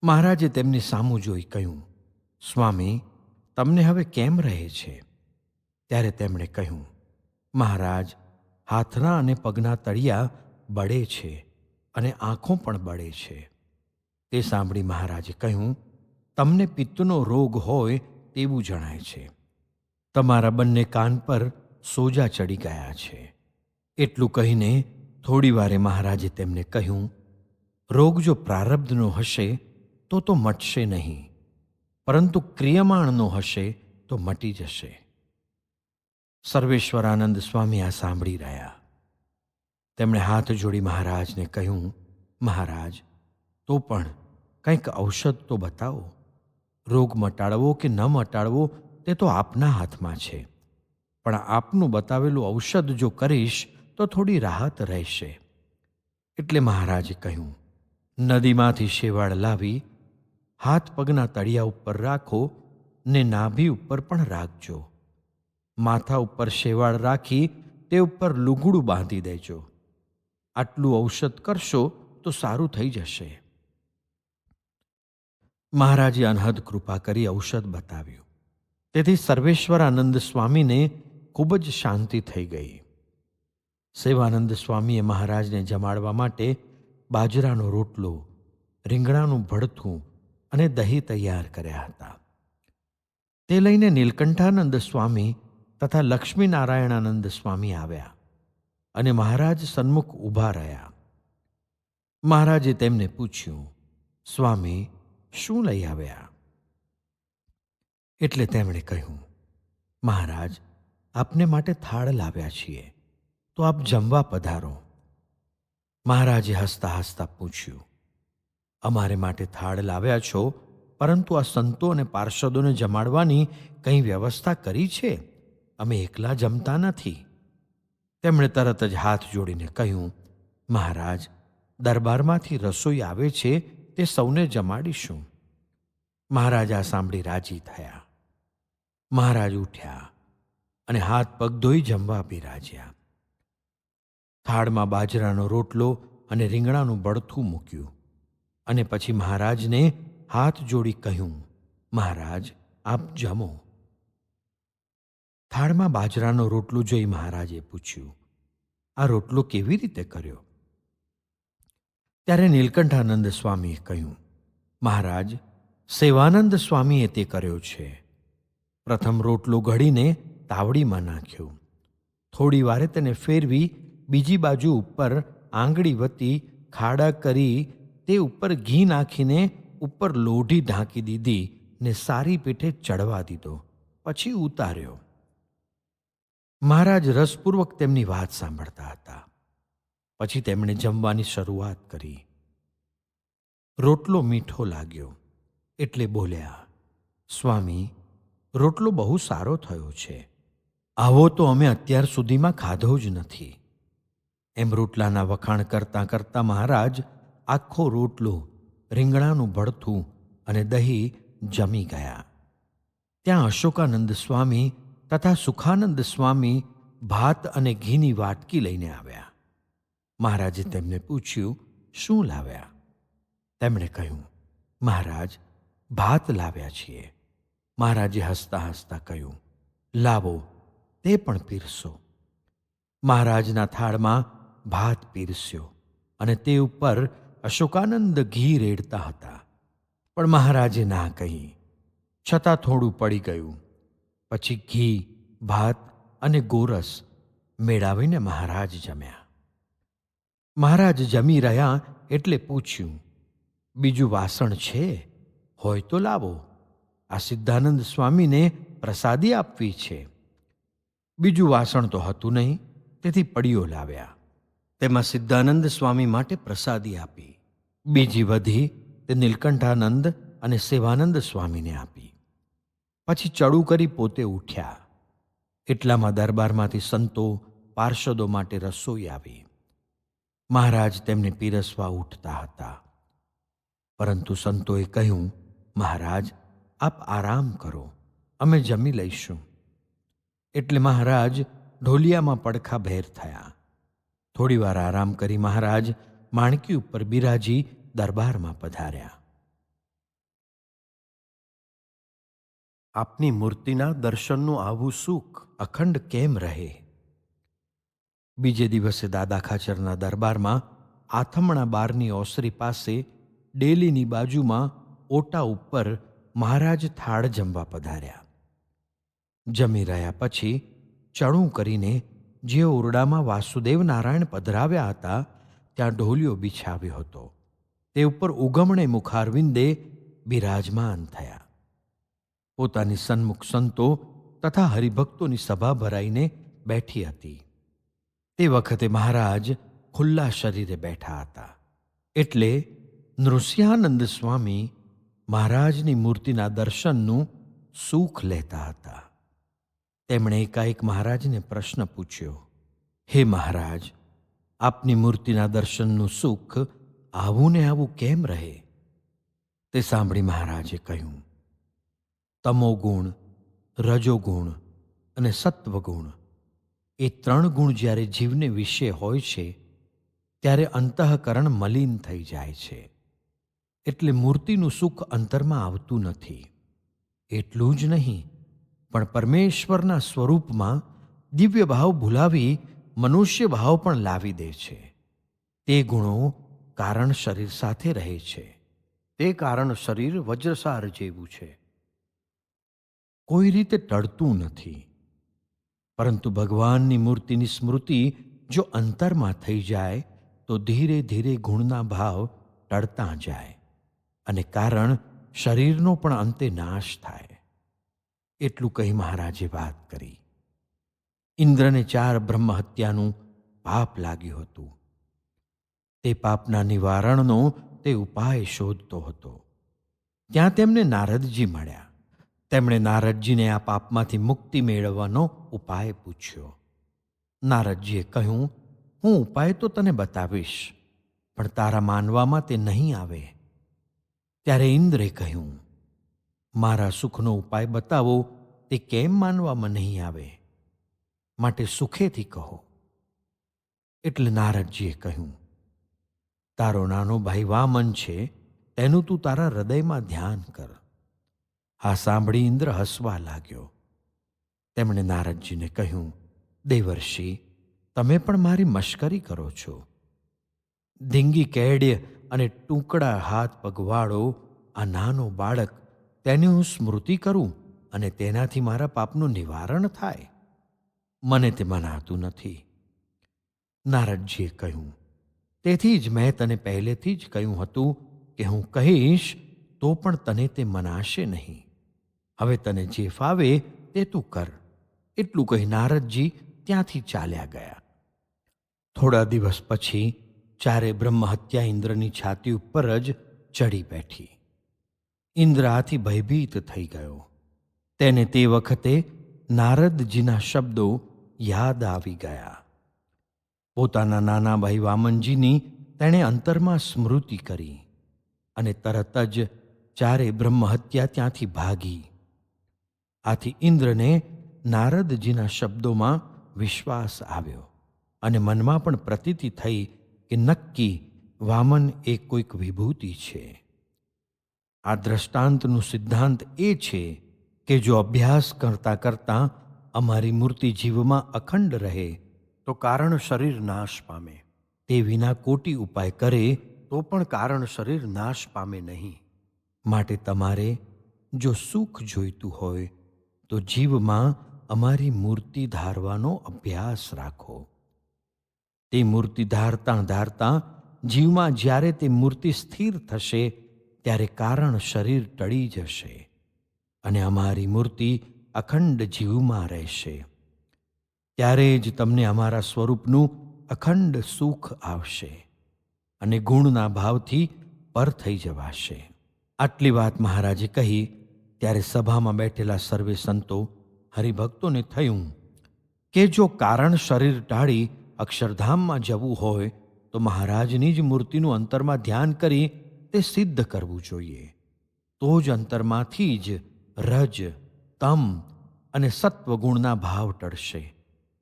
મહારાજે તેમની સામું જોઈ કહ્યું, સ્વામી, તમને હવે કેમ રહે છે? ત્યારે તેમણે કહ્યું, મહારાજ, હાથના અને પગના તળિયા બળે છે અને આંખો પણ બળે છે. તે સાંભળી મહારાજે કહ્યું, તમને પિત્તનો રોગ હોય તેવું જણાય છે. તમારા બંને કાન પર સોજા ચડી ગયા છે. એટલું કહીને થોડી વારે મહારાજે તેમને કહ્યું, રોગ જો પ્રારબ્ધનો હશે તો મટશે નહીં, પરંતુ ક્રિયમાણનો હશે તો મટી જશે. સર્વેશ્વરાનંદ સ્વામી આ સાંભળી રહ્યા. તેમણે હાથ જોડી મહારાજને કહ્યું, મહારાજ, તો પણ કંઈક ઔષધ તો બતાવો. રોગ મટાડવો કે ન મટાડવો તે તો આપના હાથમાં છે, પણ આપનું બતાવેલું ઔષધ જો કરીશ તો થોડી રાહત રહેશે. એટલે મહારાજે કહ્યું, નદીમાંથી શેવાળ લાવી હાથ પગના તળિયા ઉપર રાખો ને નાભી ઉપર પણ રાખજો. માથા ઉપર શેવાળ રાખી તે ઉપર લુગડું બાંધી દેજો. આટલું ઔષધ કરશો તો સારું થઈ જશે. મહારાજે અનહદ કૃપા કરી ઔષધ બતાવ્યું. તેથી સર્વેશ્વરાનંદ સ્વામીને ખૂબ જ શાંતિ થઈ ગઈ. સેવાનંદ સ્વામીએ મહારાજને જમાડવા માટે બાજરાનો રોટલો, રીંગણાનું ભડથું અને દહીં તૈયાર કર્યા હતા. તે લઈને નીલકંઠાનંદ સ્વામી તથા લક્ષ્મીનારાયણાનંદ સ્વામી આવ્યા અને મહારાજ સન્મુખ ઊભા રહ્યા. મહારાજે તેમને પૂછ્યું, સ્વામી, શું લઈ આવ્યા? એટલે તેમણે કહ્યું, મહારાજ, આપને માટે થાળ લાવ્યા છીએ, તો આપ જમવા પધારો. મહારાજે હસતા હસતા પૂછ્યું, અમારે માટે થાળ લાવ્યા છો, પરંતુ આ સંતો અને પાર્ષદોને જમાડવાની કંઈ વ્યવસ્થા કરી છે? અમે એકલા જમતા નથી. તેમણે તરત જ હાથ જોડીને કહ્યું, મહારાજ, દરબારમાંથી રસોઈ આવે છે, તે સૌને જમાડીશું. મહારાજ આ સાંભળી રાજી થયા. મહારાજ ઉઠ્યા અને હાથ પગ ધોઈ જમવા બિરાજ્યા. થાળમાં બાજરાનો રોટલો અને રીંગણાનું ભડથું મૂક્યું અને પછી મહારાજને હાથ જોડી કહ્યું, મહારાજ, આપ જમો. થાળમાં બાજરાનો રોટલો જોઈ મહારાજે પૂછ્યું, આ રોટલો કેવી રીતે કર્યો? ત્યારે નીલકંઠાનંદ સ્વામીએ કહ્યું, મહારાજ, સેવાનંદ સ્વામીએ તે કર્યો છે. પ્રથમ રોટલો ઘડીને તાવડીમાં નાખ્યો. થોડી વારે તેને ફેરવી બીજી બાજુ ઉપર આંગળી વતી ખાડા કરી તે ઉપર ઘી નાખીને ઉપર લોઢી ઢાંકી દીધી ને સારી પીઠે ચડવા દીધો. પછી ઉતાર્યો. મહારાજ રસપૂર્વક તેમની વાત સાંભળતા હતા. પછી તેમણે જમવાની શરૂઆત કરી. રોટલો મીઠો લાગ્યો એટલે બોલ્યા, સ્વામી, રોટલો બહુ સારો થયો છે. આવો તો અમે અત્યાર સુધીમાં ખાધો જ નથી. એમ રોટલાના વખાણ કરતાં કરતાં મહારાજ આખો રોટલો, રીંગણાનું ભડથું અને દહીં જમી ગયા. ત્યાં અશોકાનંદ સ્વામી તથા સુખાનંદ સ્વામી ભાત અને ઘીની વાટકી લઈને આવ્યા. મહારાજે તેમને પૂછ્યું, શું લાવ્યા? તેમણે કહ્યું, મહારાજ, ભાત લાવ્યા છીએ. મહારાજે હસતા હસતા કહ્યું, લાવો, તે પણ પીરસો. મહારાજના થાળમાં ભાત પીરસ્યો અને તે ઉપર અશોકાનંદ ઘી રેડતા હતા. પણ મહારાજે ના કહી, છતાં થોડું પડી ગયું. પછી ઘી, ભાત અને ગોરસ મેળાવીને મહારાજ જમ્યા. મહારાજ જમી રહ્યા એટલે પૂછ્યું, બીજું વાસણ છે? હોય તો લાવો, આ સિદ્ધાનંદ સ્વામીને પ્રસાદી આપવી છે. બીજું વાસણ તો હતું નહીં, તેથી પડીઓ લાવ્યા. તેમાં સિદ્ધાનંદ સ્વામી માટે પ્રસાદી આપી. બીજી વધી તે નીલકંઠાનંદ અને સેવાનંદ સ્વામીને આપી. પછી ચડું કરી પોતે ઉઠ્યા. એટલામાં દરબારમાંથી સંતો પાર્ષદો માટે રસોઈ આવી. મહારાજ તેમને પીરસવા ઉઠતા હતા, પરંતુ સંતોએ કહ્યું, મહારાજ, આપ આરામ કરો, અમે જમી લઈશું. એટલે મહારાજ ઢોલિયામાં પડખાભેર થયા. થોડી વાર આરામ કરી મહારાજ માણકી ઉપર બિરાજી દરબારમાં પધાર્યા. આપની મૂર્તિના દર્શનનું આવું સુખ અખંડ કેમ રહે? બીજે દિવસે દાદા ખાચરના દરબારમાં આથમણા બારની ઓસરી પાસે ડેલીની બાજુમાં ઓટા ઉપર મહારાજ થાળ જમવા પધાર્યા. જમી રહ્યા પછી ચણું કરીને જે ઓરડામાં વાસુદેવ નારાયણ પધરાવ્યા હતા ત્યાં ઢોલિયો બિછાવ્યો હતો. તે ઉપર ઉગમણે મુખારવિંદે બિરાજમાન થયા. પોતાની સન્મુખ સંતો તથા હરિભક્તોની સભા ભરાઈને બેઠી હતી. તે વખતે મહારાજ ખુલ્લા શરીરે બેઠા હતા. એટલે નૃસિંહાનંદ સ્વામી મહારાજની મૂર્તિના દર્શનનું સુખ લેતા હતા. તેમણે એકાએક મહારાજને પ્રશ્ન પૂછ્યો, હે મહારાજ, આપની મૂર્તિના દર્શનનું સુખ આવું ને આવું કેમ રહે? તે સાંભળી મહારાજે કહ્યું, તમોગુણ, રજોગુણ અને સત્વગુણ એ 3 ગુણ જ્યારે જીવને વિશે હોય છે ત્યારે અંતઃકરણ મલિન થઈ જાય છે. એટલે મૂર્તિનું સુખ અંતરમાં આવતું નથી. એટલું જ નહીં, પણ પરમેશ્વરના સ્વરૂપમાં દિવ્ય ભાવ ભૂલાવી મનુષ્ય ભાવ પણ લાવી દે છે. તે ગુણો કારણ શરીર સાથે રહે છે. તે કારણ શરીર વજ્રસાર જેવું છે, કોઈ રીતે ટળતું નથી. પરંતુ ભગવાનની મૂર્તિની સ્મૃતિ જો અંતરમાં થઈ જાય તો ધીરે ધીરે ગુણના ભાવ ટળતા જાય અને કારણ શરીરનો પણ અંતે નાશ થાય. એટલું કહી મહારાજે વાત કરી. ઇન્દ્રને 4 બ્રહ્મ હત્યાનું પાપ લાગ્યું હતું. તે પાપના નિવારણનો તે ઉપાય શોધતો હતો. ત્યાં તેમને નારદજી મળ્યા. તેમણે નારદજીને આ પાપમાંથી મુક્તિ મેળવવાનો ઉપાય પૂછ્યો. નારદજીએ કહ્યું, હું ઉપાય તો તને બતાવીશ, પણ તારા માનવામાં તે નહીં આવે. ત્યારે ઇન્દ્રે કહ્યું, મારા સુખનો ઉપાય બતાવો, તે કેમ માનવામાં નહીં આવે? માટે સુખેથી કહો. એટલે નારદજીએ કહ્યું, તારો નાનો ભાઈ વામન છે, તેનું તું તારા હૃદયમાં ધ્યાન કર. આ સાંભળી ઇન્દ્ર હસવા લાગ્યો. તેમણે નારદજીને કહ્યું, દેવર્ષિ, તમે પણ મારી મશ્કરી કરો છો. ધીંગી કેડ્ય અને ટૂંકડા હાથ પગવાળો આ નાનો બાળક, તેની હું સ્મૃતિ કરું અને તેનાથી મારા પાપનું નિવારણ થાય? મને તે મનાતું નથી. નારદજીએ કહ્યું, તેથી જ મેં તને પહેલેથી જ કહ્યું હતું કે હું કહીશ તો પણ તને તે મનાશે નહીં. હવે તને જે ફાવે તે તું કર. એટલું કહી નારદજી ત્યાંથી ચાલ્યા ગયા. થોડા દિવસ પછી 4 બ્રહ્મ હત્યા ઇન્દ્રની છાતી ઉપર જ ચડી બેઠી. ઇન્દ્ર આથી ભયભીત થઈ ગયો. તેને તે વખતે નારદજીના શબ્દો યાદ આવી ગયા. પોતાના નાના ભાઈ વામનજીની તેણે અંતરમાં સ્મૃતિ કરી અને તરત જ 4 બ્રહ્મ હત્યા ત્યાંથી ભાગી. આથી ઇન્દ્રને નારદજીના શબ્દોમાં વિશ્વાસ આવ્યો અને મનમાં પણ પ્રતીતિ થઈ કે નક્કી વામન એ કોઈક વિભૂતિ છે. આ દ્રષ્ટાંતનું સિદ્ધાંત એ છે કે જો અભ્યાસ કરતાં કરતાં અમારી મૂર્તિ જીવમાં અખંડ રહે તો કારણ શરીર નાશ પામે. તે વિના કોટી ઉપાય કરે તો પણ કારણ શરીર નાશ પામે નહીં. માટે તમારે જો સુખ જોઈતું હોય તો જીવમાં અમારી મૂર્તિ ધારવાનો અભ્યાસ રાખો. તે મૂર્તિ ધારતાં ધારતાં જીવમાં જ્યારે તે મૂર્તિ સ્થિર થશે ત્યારે કારણ શરીર ટળી જશે અને અમારી મૂર્તિ અખંડ જીવમાં રહેશે. ત્યારે જ તમને અમારા સ્વરૂપનું અખંડ સુખ આવશે અને ગુણના ભાવથી પર થઈ જવાશે. આટલી વાત મહારાજે કહી ત્યારે સભામાં બેઠેલા સર્વે સંતો હરિભક્તોને થયું કે જો કારણ શરીર ટાળી અક્ષરધામમાં જવું હોય તો મહારાજની જ મૂર્તિનું અંતરમાં ધ્યાન કરી તે સિદ્ધ કરવું જોઈએ. તો જ અંતરમાંથી જ રજ, તમ અને સત્વગુણના ભાવ ટળશે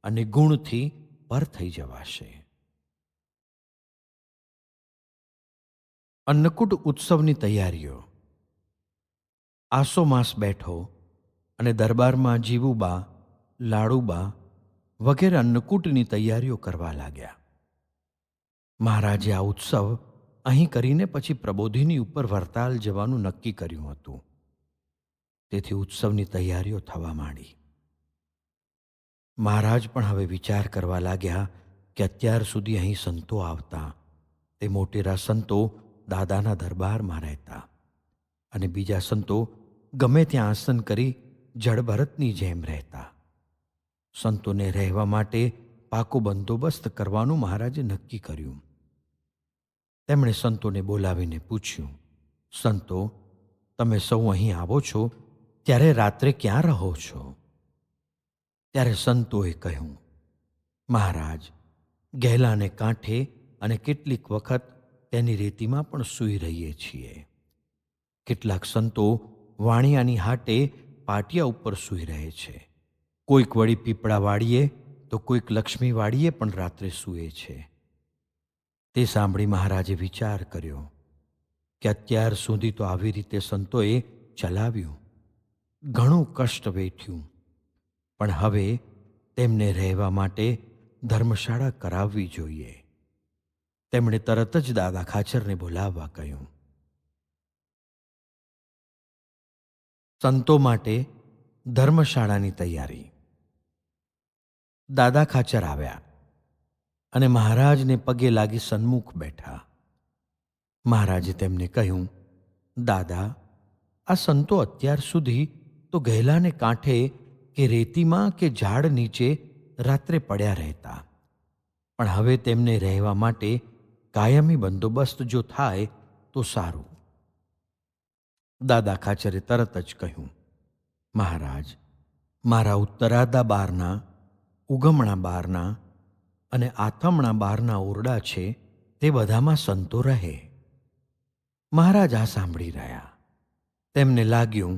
અને ગુણથી પર થઈ જવાશે. અન્નકૂટ ઉત્સવની તૈયારીઓ. આસો માસ બેઠો અને દરબારમાં જીવુબા, લાડુબા વગેરે અન્નકૂટની તૈયારીઓ કરવા લાગ્યા. મહારાજે આ ઉત્સવ અહીં કરીને પછી પ્રબોધિની ઉપર વરતાલ જવાનું નક્કી કર્યું હતું. તેથી ઉત્સવની તૈયારીઓ થવા માંડી. મહારાજ પણ હવે વિચાર કરવા લાગ્યા કે અત્યાર સુધી અહીં સંતો આવતા તે મોટેરા સંતો દાદાના દરબારમાં રહેતા અને બીજા સંતો ગમે ત્યાં આસન કરી જળભરતની જેમ રહેતા. સંતોને રહેવા માટે પાકો બંદોબસ્ત કરવાનું મહારાજે નક્કી કર્યું. તેમણે સંતોને બોલાવીને પૂછ્યું, સંતો, તમે સૌ અહીં આવો છો ત્યારે રાત્રે ક્યાં રહો છો? ત્યારે સંતોએ કહ્યું, મહારાજ, ગહેલાને કાંઠે અને કેટલીક વખત તેની રેતીમાં પણ સૂઈ રહીએ છીએ. કેટલાક સંતો વાણિયાની હાટે પાટિયા ઉપર સૂઈ રહે છે. કોઈક વળી પીપળા વાડીએ તો કોઈક લક્ષ્મી વાડીએ પણ રાત્રે સૂએ છે. તે સાંભળી મહારાજે વિચાર કર્યો કે અત્યાર સુધી તો આવી રીતે સંતોએ ચલાવ્યું, ઘણું કષ્ટ વેઠ્યું, પણ હવે તેમને રહેવા માટે ધર્મશાળા કરાવવી જોઈએ. તેમણે તરત જ દાદા ખાચરને બોલાવવા કહ્યું. સંતો માટે ધર્મશાળાની તૈયારી. દાદા ખાચર આવ્યા અને મહારાજને પગે લાગી સન્મુખ બેઠા. મહારાજે તેમને કહ્યું, દાદા, આ સંતો અત્યાર સુધી તો ગહેલાને કાંઠે કે રેતીમાં કે ઝાડ નીચે રાત્રે પડ્યા રહેતા, પણ હવે તેમને રહેવા માટે કાયમી બંદોબસ્ત જો થાય તો સારું. દાદા ખાચરે તરત જ કહ્યું, મહારાજ, મારા ઉત્તરાદા બારના, ઉગમણા બારના અને આથમણા બારના ઓરડા છે તે બધામાં સંતો રહે. મહારાજ આ સાંભળી રહ્યા. તેમને લાગ્યું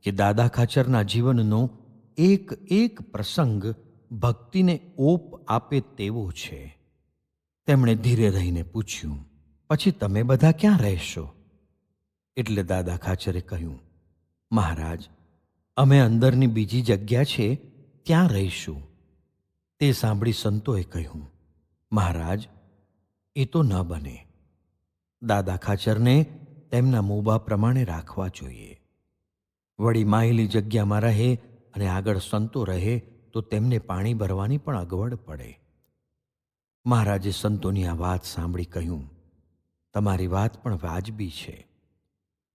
કે દાદા ખાચરના જીવનનો એક એક પ્રસંગ ભક્તિને ઓપ આપે તેવો છે. તેમણે ધીરે રહીને પૂછ્યું, પછી તમે બધા ક્યાં રહેશો? એટલે દાદા ખાચરે કહ્યું, મહારાજ, અમે અંદરની બીજી જગ્યા છે ત્યાં રહીશું. તે સાંભળી સંતોએ કહ્યું, મહારાજ, એ તો ન બને. દાદા ખાચરને તેમના મોભા પ્રમાણે રાખવા જોઈએ. વળી માહિલી જગ્યામાં રહે અને આગળ સંતો રહે તો તેમને પાણી ભરવાની પણ અગવડ પડે. મહારાજે સંતોની આ વાત સાંભળી કહ્યું, તમારી વાત પણ વાજબી છે.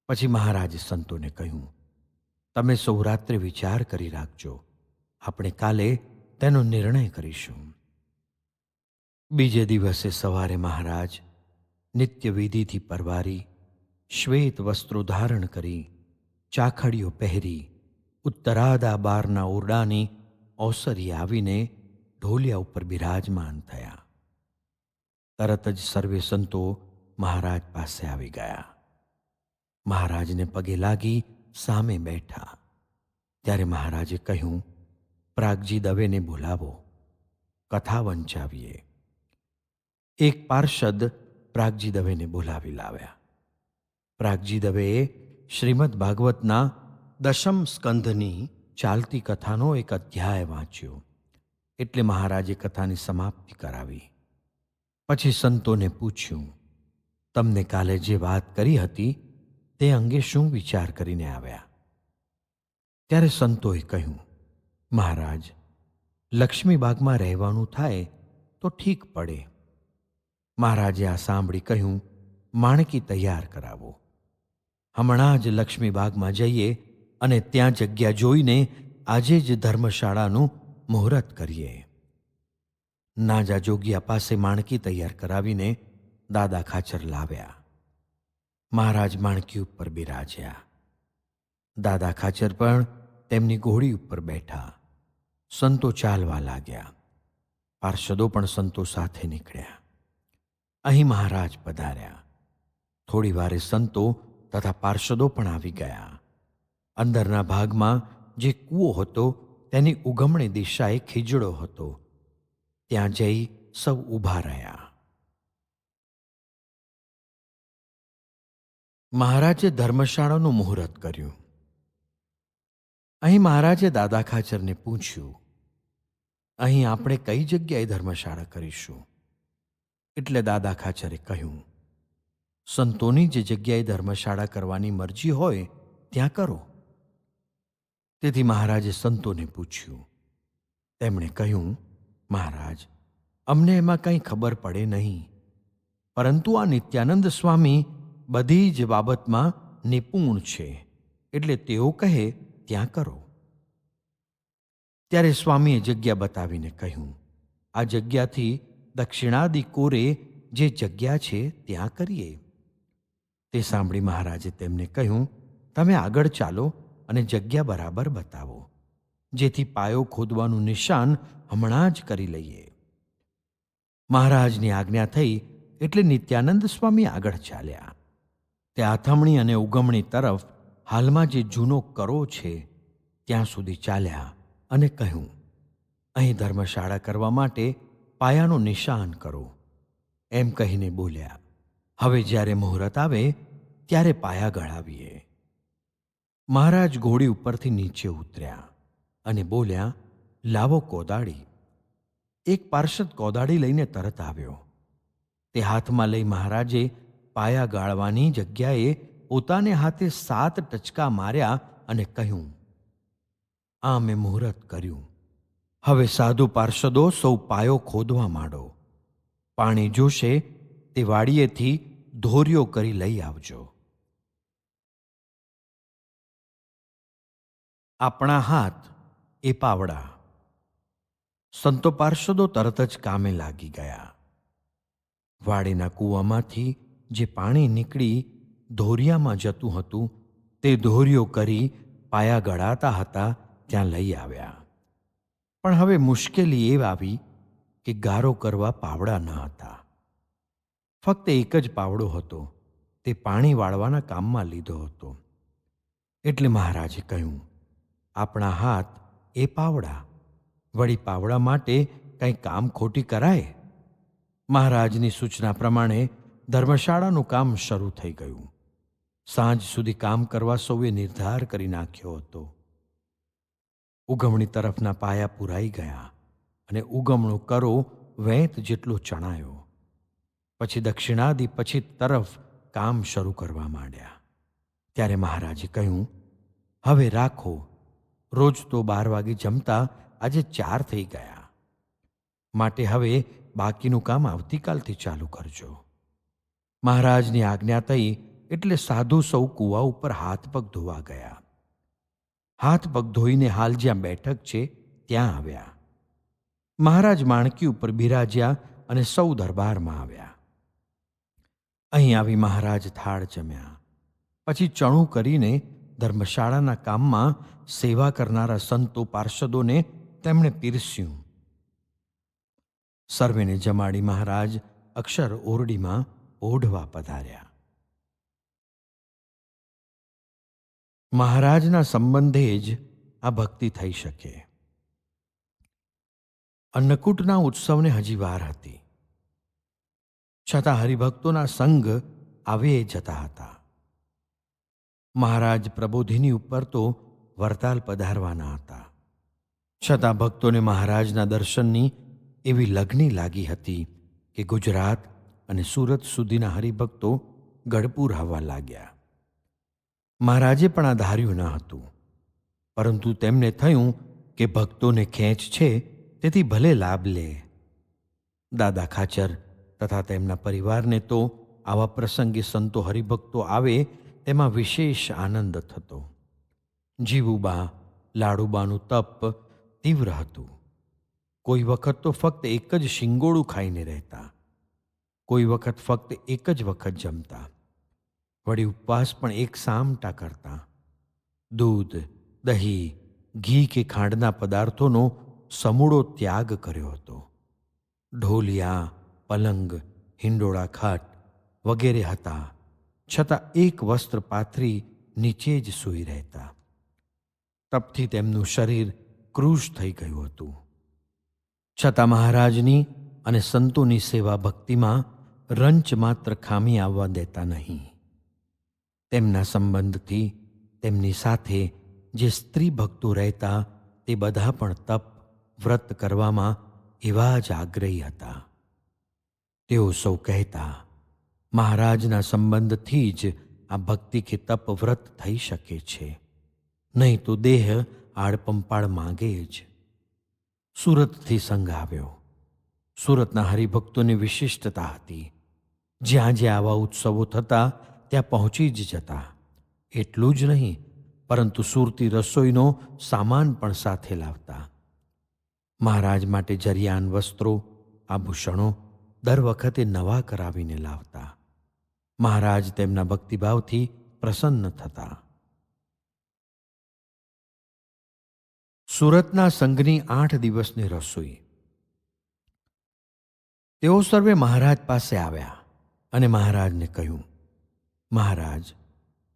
પછી મહારાજે સંતોને કહ્યું, તમે સૌ રાત્રે વિચાર કરી રાખજો, આપણે કાલે તેનો નિર્ણય કરીશું. બીજે દિવસે સવારે મહારાજ નિત્ય વિધિથી પરવારી, શ્વેત વસ્ત્રો ધારણ કરી, ચાખડીઓ પહેરી, ઉત્તરાદા બારના ઓરડાની ઓસરી આવીને ઢોલિયા ઉપર બિરાજમાન થયા. તરત જ સર્વે સંતો મહારાજ પાસે આવી ગયા. મહારાજને પગે લાગી સામે બેઠા. ત્યારે મહારાજે કહ્યું, પ્રાગજી દવેને બોલાવો, કથા વંચાવીએ. એક પાર્ષદ પ્રાગજી દવેને બોલાવી લાવ્યા. પ્રાગજી દવેએ શ્રીમદ ભાગવતના દશમ સ્કંધની ચાલતી કથાનો એક અધ્યાય વાંચ્યો. એટલે મહારાજે કથાની સમાપ્તિ કરાવી. પછી સંતોને પૂછ્યું, તમને કાલે જે વાત કરી હતી તે અંગે શું વિચાર કરીને આવ્યા? ત્યારે સંતોએ કહ્યું, મહારાજ, લક્ષ્મીબાગમાં રહેવાનું થાય તો ઠીક પડે. મહારાજે આ સાંભળી કહ્યું, માણકી તૈયાર કરાવો. હમણાં જ લક્ષ્મીબાગમાં જઈએ અને ત્યાં જગ્યા જોઈને આજે જ ધર્મશાળાનું મુહૂર્ત કરીએ. નાજા જોગિયા પાસે માણકી તૈયાર કરાવીને દાદા ખાચર લાવ્યા. મહારાજ માણકી ઉપર બિરાજ્યા. દાદા ખાચર પણ તેમની ઘોડી ઉપર બેઠા. સંતો ચાલવા લાગ્યા. પાર્ષદો પણ સંતો સાથે નીકળ્યા. અહીં મહારાજ પધાર્યા. થોડી વારે સંતો તથા પાર્ષદો પણ આવી ગયા. અંદરના ભાગમાં જે કૂવો હતો તેની ઉગમણી દિશાએ ખીજડો હતો. ત્યાં જઈ સૌ ઊભા રહ્યા. મહારાજે ધર્મશાળાનું મુહૂર્ત કર્યું. અહીં મહારાજે દાદા ખાચરને પૂછ્યું, અહીં આપણે કઈ જગ્યાએ ધર્મશાળા કરીશું? એટલે દાદા ખાચરે કહ્યું, સંતોની જે જગ્યાએ ધર્મશાળા કરવાની મરજી હોય ત્યાં કરો. તેથી મહારાજે સંતોને પૂછ્યું. તેમણે કહ્યું, મહારાજ, અમને એમાં કંઈ ખબર પડે નહીં, પરંતુ આ નિત્યાનંદ સ્વામી બધી જ બાબતમાં નિપુણ છે, એટલે તેઓ કહે ત્યાં કરો. ત્યારે સ્વામીએ જગ્યા બતાવીને કહ્યું, આ જગ્યાથી દક્ષિણાદિ કોરે જે જગ્યા છે ત્યાં કરીએ. તે સાંભળી મહારાજે તેમને કહ્યું, તમે આગળ ચાલો અને જગ્યા બરાબર બતાવો, જેથી પાયો ખોદવાનું નિશાન હમણાં જ કરી લઈએ. મહારાજની આજ્ઞા થઈ એટલે નિત્યાનંદ સ્વામી આગળ ચાલ્યા. તે આથમણી અને ઉગમણી તરફ હાલમાં જે જૂનો કરો છે ત્યાં સુધી ચાલ્યા અને કહ્યું, અહીં ધર્મશાળા કરવા માટે પાયાનું નિશાન કરો. એમ કહીને બોલ્યા, હવે જ્યારે મુહૂર્ત આવે ત્યારે પાયા ગળાવીએ. મહારાજ ઘોડી ઉપરથી નીચે ઉતર્યા અને બોલ્યા, લાવો કોદાળી. એક પાર્ષદ કોદાળી લઈને તરત આવ્યો. તે હાથમાં લઈ મહારાજે પાયા ગાળવાની જગ્યાએ પોતાને હાથે 7 ટચકા માર્યા અને કહ્યું, આ મેં મુહૂર્ત કર્યું. હવે સાધુ પાર્ષદો સૌ પાયો ખોદવા માંડો. પાણી જોશે તે વાડીએથી ધોર્યો કરી લઈ આવજો. આપણા હાથ એ પાવડા. સંતો પાર્ષદો તરત જ કામે લાગી ગયા. વાડીના કૂવામાંથી જે પાણી નીકળી ધોરિયામાં જતું હતું તે ધોરિયો કરી પાયા ગળાતા હતા ત્યાં લઈ આવ્યા. પણ હવે મુશ્કેલી એ આવી કે ગારો કરવા પાવડા ન હતા. ફક્ત એક જ પાવડો હતો. તે પાણી વાળવાના કામમાં લીધો હતો. એટલે મહારાજે કહ્યું, આપણા હાથ એ પાવડા. વળી પાવડા માટે કંઈ કામ ખોટી કરાય? મહારાજની સૂચના પ્રમાણે ધર્મશાળાનું કામ શરૂ થઈ ગયું. સાંજ સુધી કામ કરવા સૌએ નિર્ધાર કરી નાખ્યો હતો. ઉગમણી તરફના પાયા પૂરાઈ ગયા અને ઉગમણો કરો વેંત જેટલો ચણાયો. પછી દક્ષિણાદિ પછીત તરફ કામ શરૂ કરવા માંડ્યા. ત્યારે મહારાજે કહ્યું, હવે રાખો. રોજ તો 12 વાગે જમતા આજે 4 થઈ ગયા. માટે હવે બાકીનું કામ આવતીકાલથી ચાલુ કરજો. મહારાજની આજ્ઞા થઈ એટલે સાધુ સૌ કૂવા ઉપર હાથ પગ ધોવા ગયા. હાથ પગ ધોઈને હાલ જ્યાં બેઠક છે ત્યાં આવ્યા. મહારાજ માણકી ઉપર બિરાજ્યા અને સૌ દરબારમાં આવ્યા. અહીં આવી મહારાજ થાળ જમ્યા. પછી ચણું કરીને ધર્મશાળાના કામમાં સેવા કરનારા સંતો પાર્ષદોને તેમણે પીરસ્યું. સર્વેને જમાડી મહારાજ અક્ષર ઓરડીમાં ઓઢવા પધાર્યા. મહારાજના સંબંધે જ આ ભક્તિ થઈ શકે. અન્નકૂટના ઉત્સવને હજી વાર હતી, છતાં હરિભક્તોના સંગ આવે જતા હતા. મહારાજ પ્રબોધિની ઉપર તો વરતાલ પધારવાના હતા, છતાં ભક્તોને મહારાજના દર્શનની એવી લગ્ની લાગી હતી કે ગુજરાત અને સુરત સુધીના હરિભક્તો ગળપુર આવવા લાગ્યા. મહારાજે પણ આ ધાર્યું ન હતું, પરંતુ તેમને થયું કે કે ભક્તોને ખેંચ છે, તેથી ભલે લાભ લે. દાદા ખાચર તથા તેમના પરિવારને તો આવા પ્રસંગે સંતો હરિભક્તો આવે તેમાં વિશેષ આનંદ થતો. જીવુબા લાડુબાનું તપ તીવ્ર હતું. કોઈ વખત તો ફક્ત એક જ શિંગોળું ખાઈને રહેતા, કોઈ વખત ફક્ત એક જ વખત જમતા, વળી ઉપવાસ પણ એક સામટા કરતા. દૂધ, દહીં, ઘી કે ખાંડના પદાર્થોનો સમૂળો ત્યાગ કર્યો હતો. ઢોલિયા, પલંગ, હિંડોળા ખાટ વગેરે હતા, છતાં એક વસ્ત્ર પાથરી નીચે જ સૂઈ રહેતા. તપથી તેમનું શરીર કૃશ થઈ ગયું હતું. છતાં મહારાજની અને સંતોની સેવા ભક્તિમાં રંચ માત્ર ખામી આવવા દેતા નહીં. તેમના સંબંધથી તેમની સાથે જે સ્ત્રી ભક્તો રહેતા તે બધા પણ તપ વ્રત કરવામાં એવા જ આગ્રહી હતા. તેઓ સૌ કહેતા, મહારાજના સંબંધથી જ આ ભક્તિ કે તપ વ્રત થઈ શકે છે, નહીં તો દેહ આડપંપાળ માંગે જ. સુરતથી સંઘ આવ્યો. સુરતના હરિભક્તોની વિશિષ્ટતા હતી. જ્યાં જ્યાં આવા ઉત્સવો થતા ત્યાં પહોંચી જ જતા. એટલું જ નહીં, પરંતુ સુરતી રસોઈનો સામાન પણ સાથે લાવતા. મહારાજ માટે જરિયાન વસ્ત્રો, આભૂષણો દર વખતે નવા કરાવીને લાવતા. મહારાજ તેમના ભક્તિભાવથી પ્રસન્ન થતા. સુરતના સંઘની 8 દિવસની રસોઈ. તેઓ સર્વે મહારાજ પાસે આવ્યા અને મહારાજને કહ્યું, મહારાજ,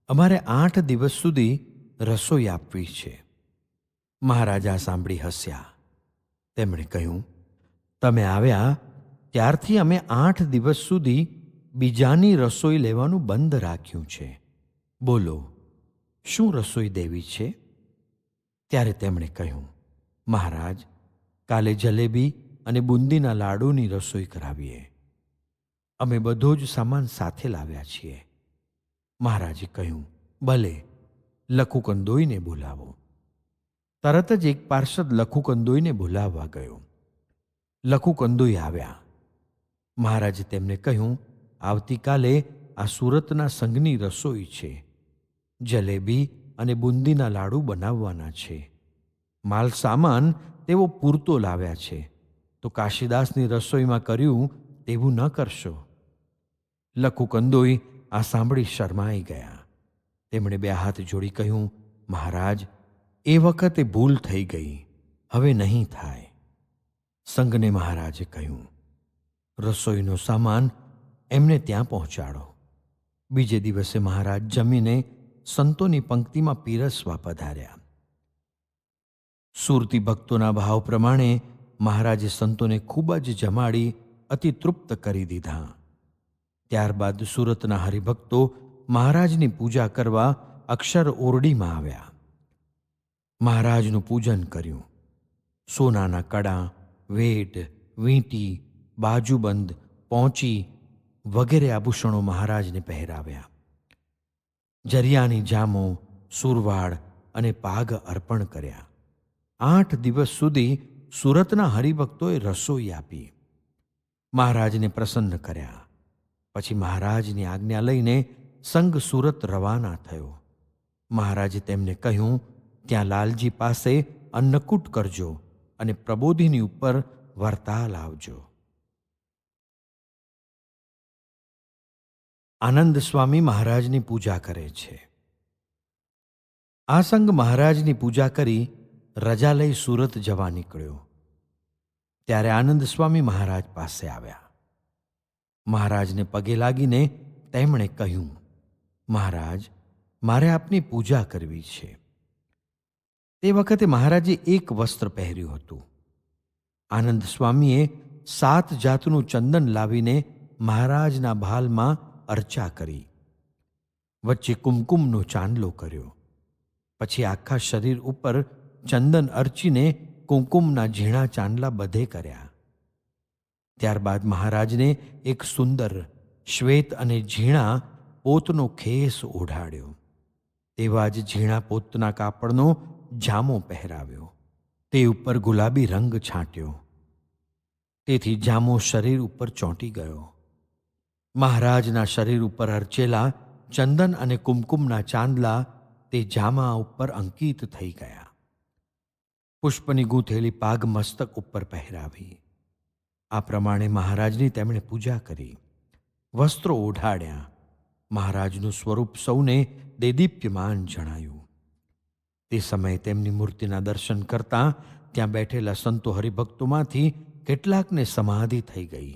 અમારે 8 દિવસ સુધી રસોઈ આપવી છે. મહારાજ આ સાંભળી હસ્યા. તેમણે કહ્યું, તમે આવ્યા ત્યારથી અમે 8 દિવસ સુધી બીજાની રસોઈ લેવાનું બંધ રાખ્યું છે. બોલો, શું રસોઈ દેવી છે? ત્યારે તેમણે કહ્યું, મહારાજ, કાલે જલેબી અને બુંદીના લાડુની રસોઈ કરાવીએ. અમે બધો જ સામાન સાથે લાવ્યા છીએ. મહારાજે કહ્યું, ભલે, લખુકંદોઈને બોલાવો. તરત જ એક પાર્ષદ લખુકંદોઈને બોલાવવા ગયો. લખુકંદોઈ આવ્યા. મહારાજે તેમને કહ્યું, આવતીકાલે આ સુરતના સંઘની રસોઈ છે. જલેબી અને બુંદીના લાડુ બનાવવાના છે. માલ સામાન તેઓ પૂરતો લાવ્યા છે, તો કાશીદાસની રસોઈમાં કર્યું તેવું ન કરશો. લખુકંદોઈ આ સાંભળી શરમાઈ ગયા. તેમણે 2 હાથ જોડી કહ્યું, મહારાજ, એ વખતે ભૂલ થઈ ગઈ, હવે નહીં થાય. સંઘને મહારાજે કહ્યું, રસોઈનો સામાન એમને ત્યાં પહોંચાડો. બીજે દિવસે મહારાજ જમીને સંતોની પંક્તિમાં પીરસવા પધાર્યા. સુરતી ભક્તોના ભાવ પ્રમાણે મહારાજે સંતોને ખૂબ જ જમાડી અતિ તૃપ્ત કરી દીધા. ત્યારબાદ સુરતના હરિભક્તો મહારાજની પૂજા કરવા અક્ષર ઓરડીમાં આવ્યા. મહારાજનું પૂજન કર્યું. સોનાના કડા, વેઢ, વીંટી, બાજુબંધ, પહોંચી વગેરે આભૂષણો મહારાજને પહેરાવ્યા. જરિયાની જામો, સુરવાડ અને પાગ અર્પણ કર્યા. 8 દિવસ સુધી સુરતના હરિભક્તોએ રસોઈ આપી. મહારાજને પ્રસન્ન કર્યા. પછી મહારાજની આજ્ઞા લઈને સંઘ સુરત રવાના થયો. મહારાજે તેમને કહ્યું, ત્યાં લાલજી પાસે અન્નકૂટ કરજો અને પ્રબોધિની ઉપર વરતાલ આવજો. આનંદ સ્વામી મહારાજની પૂજા કરે છે. આ સંઘ મહારાજની પૂજા કરી રજા લઈ સુરત જવા નીકળ્યો. ત્યારે આનંદ સ્વામી મહારાજ પાસે આવ્યા. મહારાજને પગે લાગીને તેમણે કહ્યું, મહારાજ, મારે આપની પૂજા કરવી છે. તે વખતે મહારાજે એક વસ્ત્ર પહેર્યું હતું. આનંદ સ્વામીએ 7 જાતનું ચંદન લાવીને મહારાજના ભાલમાં અર્ચા કરી. વચ્ચે કુમકુમનો ચાંદલો કર્યો. પછી આખા શરીર ઉપર ચંદન અર્ચીને કુમકુમના ઝીણા ચાંદલા બધે કર્યા. ત્યારબાદ મહારાજને એક સુંદર શ્વેત અને ઝીણા પોતનો ખેસ ઓઢાડ્યો. તેવા જ ઝીણા પોતના કાપડનો જામો પહેરાવ્યો. તે ઉપર ગુલાબી રંગ છાંટ્યો. તેથી જામો શરીર ઉપર ચોંટી ગયો. મહારાજના શરીર ઉપર અર્ચેલા ચંદન અને કુમકુમના ચાંદલા તે જામા ઉપર અંકિત થઈ ગયા. પુષ્પની ગૂંથેલી પાગ મસ્તક ઉપર પહેરાવી. આ પ્રમાણે મહારાજની તેમણે પૂજા કરી, વસ્ત્રો ઓઢાડ્યા. મહારાજનું સ્વરૂપ સૌને દેદીપ્યમાન જણાયું. તે સમયે તેમની મૂર્તિના દર્શન કરતાં ત્યાં બેઠેલા સંતો હરિભક્તોમાંથી કેટલાકને સમાધિ થઈ ગઈ.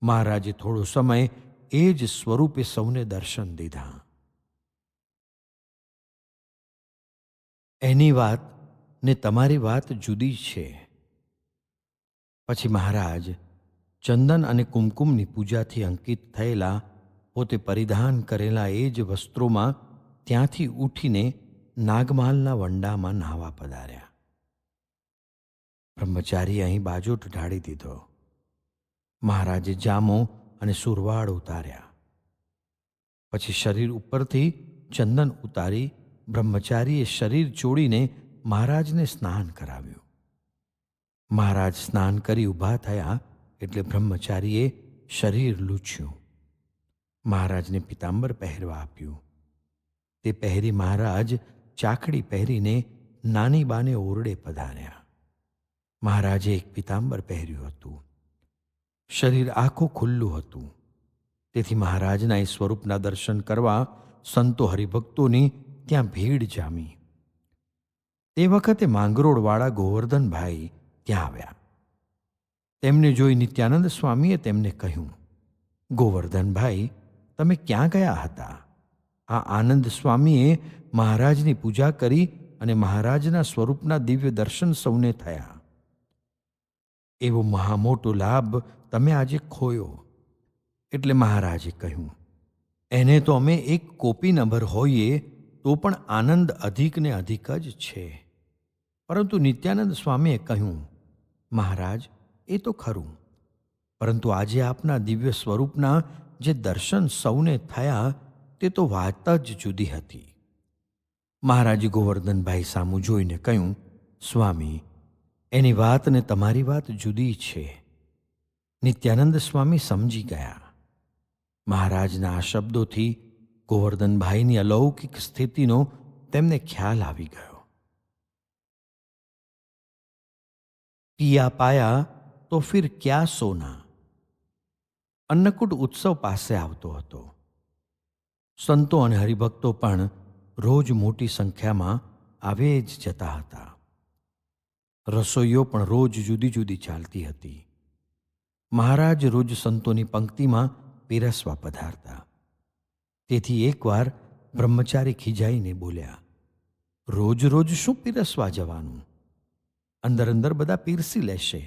મહારાજે થોડો સમય એ જ સ્વરૂપે સૌને દર્શન દીધા. એની વાત ને તમારી વાત જુદી છે. પછી મહારાજ ચંદન અને કુમકુમની પૂજાથી અંકિત થયેલા પોતે પરિધાન કરેલા એ જ વસ્ત્રોમાં ત્યાંથી ઉઠીને નાગમાલના વંડામાં નાહવા પધાર્યા. બ્રહ્મચારીએ અહીં બાજોટ ઢાળી દીધો. મહારાજે જામો અને સુરવાળ ઉતાર્યા. પછી શરીર ઉપરથી ચંદન ઉતારી બ્રહ્મચારીએ શરીર ચોડીને મહારાજને સ્નાન કરાવ્યું. મહારાજ સ્નાન કરી ઊભા થયા એટલે બ્રહ્મચારીએ શરીર લૂછ્યું. મહારાજને પિતાંબર પહેરવા આપ્યું. તે પહેરી મહારાજ ચાકડી પહેરીને નાની બાને ઓરડે પધાર્યા. મહારાજે એક પિતાંબર પહેર્યું હતું. શરીર આખું ખુલ્લું હતું. તેથી મહારાજના એ સ્વરૂપના દર્શન કરવા સંતો હરિભક્તોની ત્યાં ભીડ જામી. તે વખતે માંગરોળવાળા ગોવર્ધનભાઈ ત્યાં આવ્યા. તેમને જોઈ નિત્યાનંદ સ્વામીએ તેમને કહ્યું, ગોવર્ધનભાઈ, તમે ક્યાં ગયા હતા? આ આનંદ સ્વામીએ મહારાજની પૂજા કરી અને મહારાજના સ્વરૂપના દિવ્ય દર્શન સૌને થયા. એવો મહામોટો લાભ તમે આજે ખોયો. એટલે મહારાજે કહ્યું, એને તો અમે એક કોપી નંબર હોઈએ તો પણ આનંદ અધિક ને અધિક જ છે. પરંતુ નિત્યાનંદ સ્વામીએ કહ્યું, મહારાજ, એ તો ખરું, પરંતુ આજે આપના દિવ્ય સ્વરૂપના જે દર્શન સૌને થયા તે તો વાત જ જુદી હતી. મહારાજે ગોવર્ધનભાઈ સામું જોઈને કહ્યું, સ્વામી, એની વાત ને તમારી વાત જુદી છે. નિત્યાનંદ સ્વામી સમજી ગયા. મહારાજના આ શબ્દોથી ગોવર્ધનભાઈની અલૌકિક સ્થિતિનો તેમને ખ્યાલ આવી ગયો. પિયા પાયા તો ફિર ક્યા સોના. અન્નકૂટ ઉત્સવ પાસે આવતો હતો. સંતો અને હરિભક્તો પણ રોજ મોટી સંખ્યામાં આવે જ જતા હતા. રસોઈઓ પણ રોજ જુદી જુદી ચાલતી હતી. મહારાજ રોજ સંતોની પંક્તિમાં પીરસવા પધારતા. તેથી એકવાર બ્રહ્મચારી ખીજાઈને બોલ્યા, રોજ રોજ શું પીરસવા જવાનું? અંદર અંદર બધા પીરસી લેશે.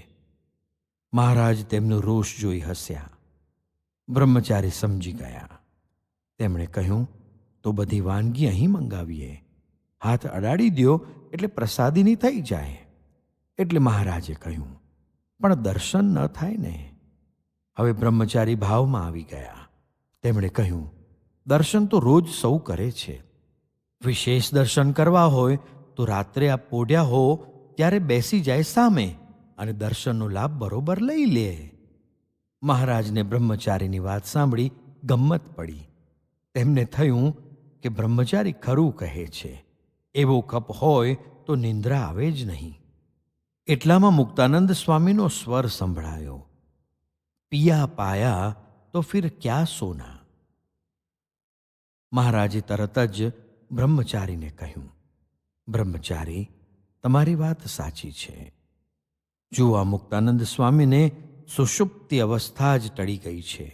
મહારાજ તેમનો રોષ જોઈ હસ્યા. બ્રહ્મચારી સમજી ગયા. તેમણે કહ્યું, તો બધી વાનગી અહીં મંગાવીએ. હાથ અડાડી દ્યો એટલે પ્રસાદીની થઈ જાય. એટલે મહારાજે કહ્યું, પણ દર્શન ન થાય ને. હવે બ્રહ્મચારી ભાવમાં આવી ગયા. તેમણે કહ્યું, દર્શન તો રોજ સૌ કરે છે. વિશેષ દર્શન કરવા હોય તો રાત્રે આપ પોઢ્યા હો ત્યારે બેસી જાય સામે અને દર્શનનો લાભ બરોબર લઈ લે. મહારાજને બ્રહ્મચારીની વાત સાંભળી ગમ્મત પડી. તેમને થયું કે બ્રહ્મચારી ખરું કહે છે. એવો કપ હોય તો નિંદ્રા આવે જ નહીં. એટલામાં મુક્તાનંદ સ્વામીનો સ્વર સંભળાયો, પિયા પાયા તો ફિર ક્યા સોના. મહારાજે તરત જ બ્રહ્મચારીને કહ્યું, બ્રહ્મચારી, તમારી વાત સાચી છે. જો આ મુક્તાનંદ સ્વામીને સુષુપ્તિ અવસ્થા જ ટળી ગઈ છે.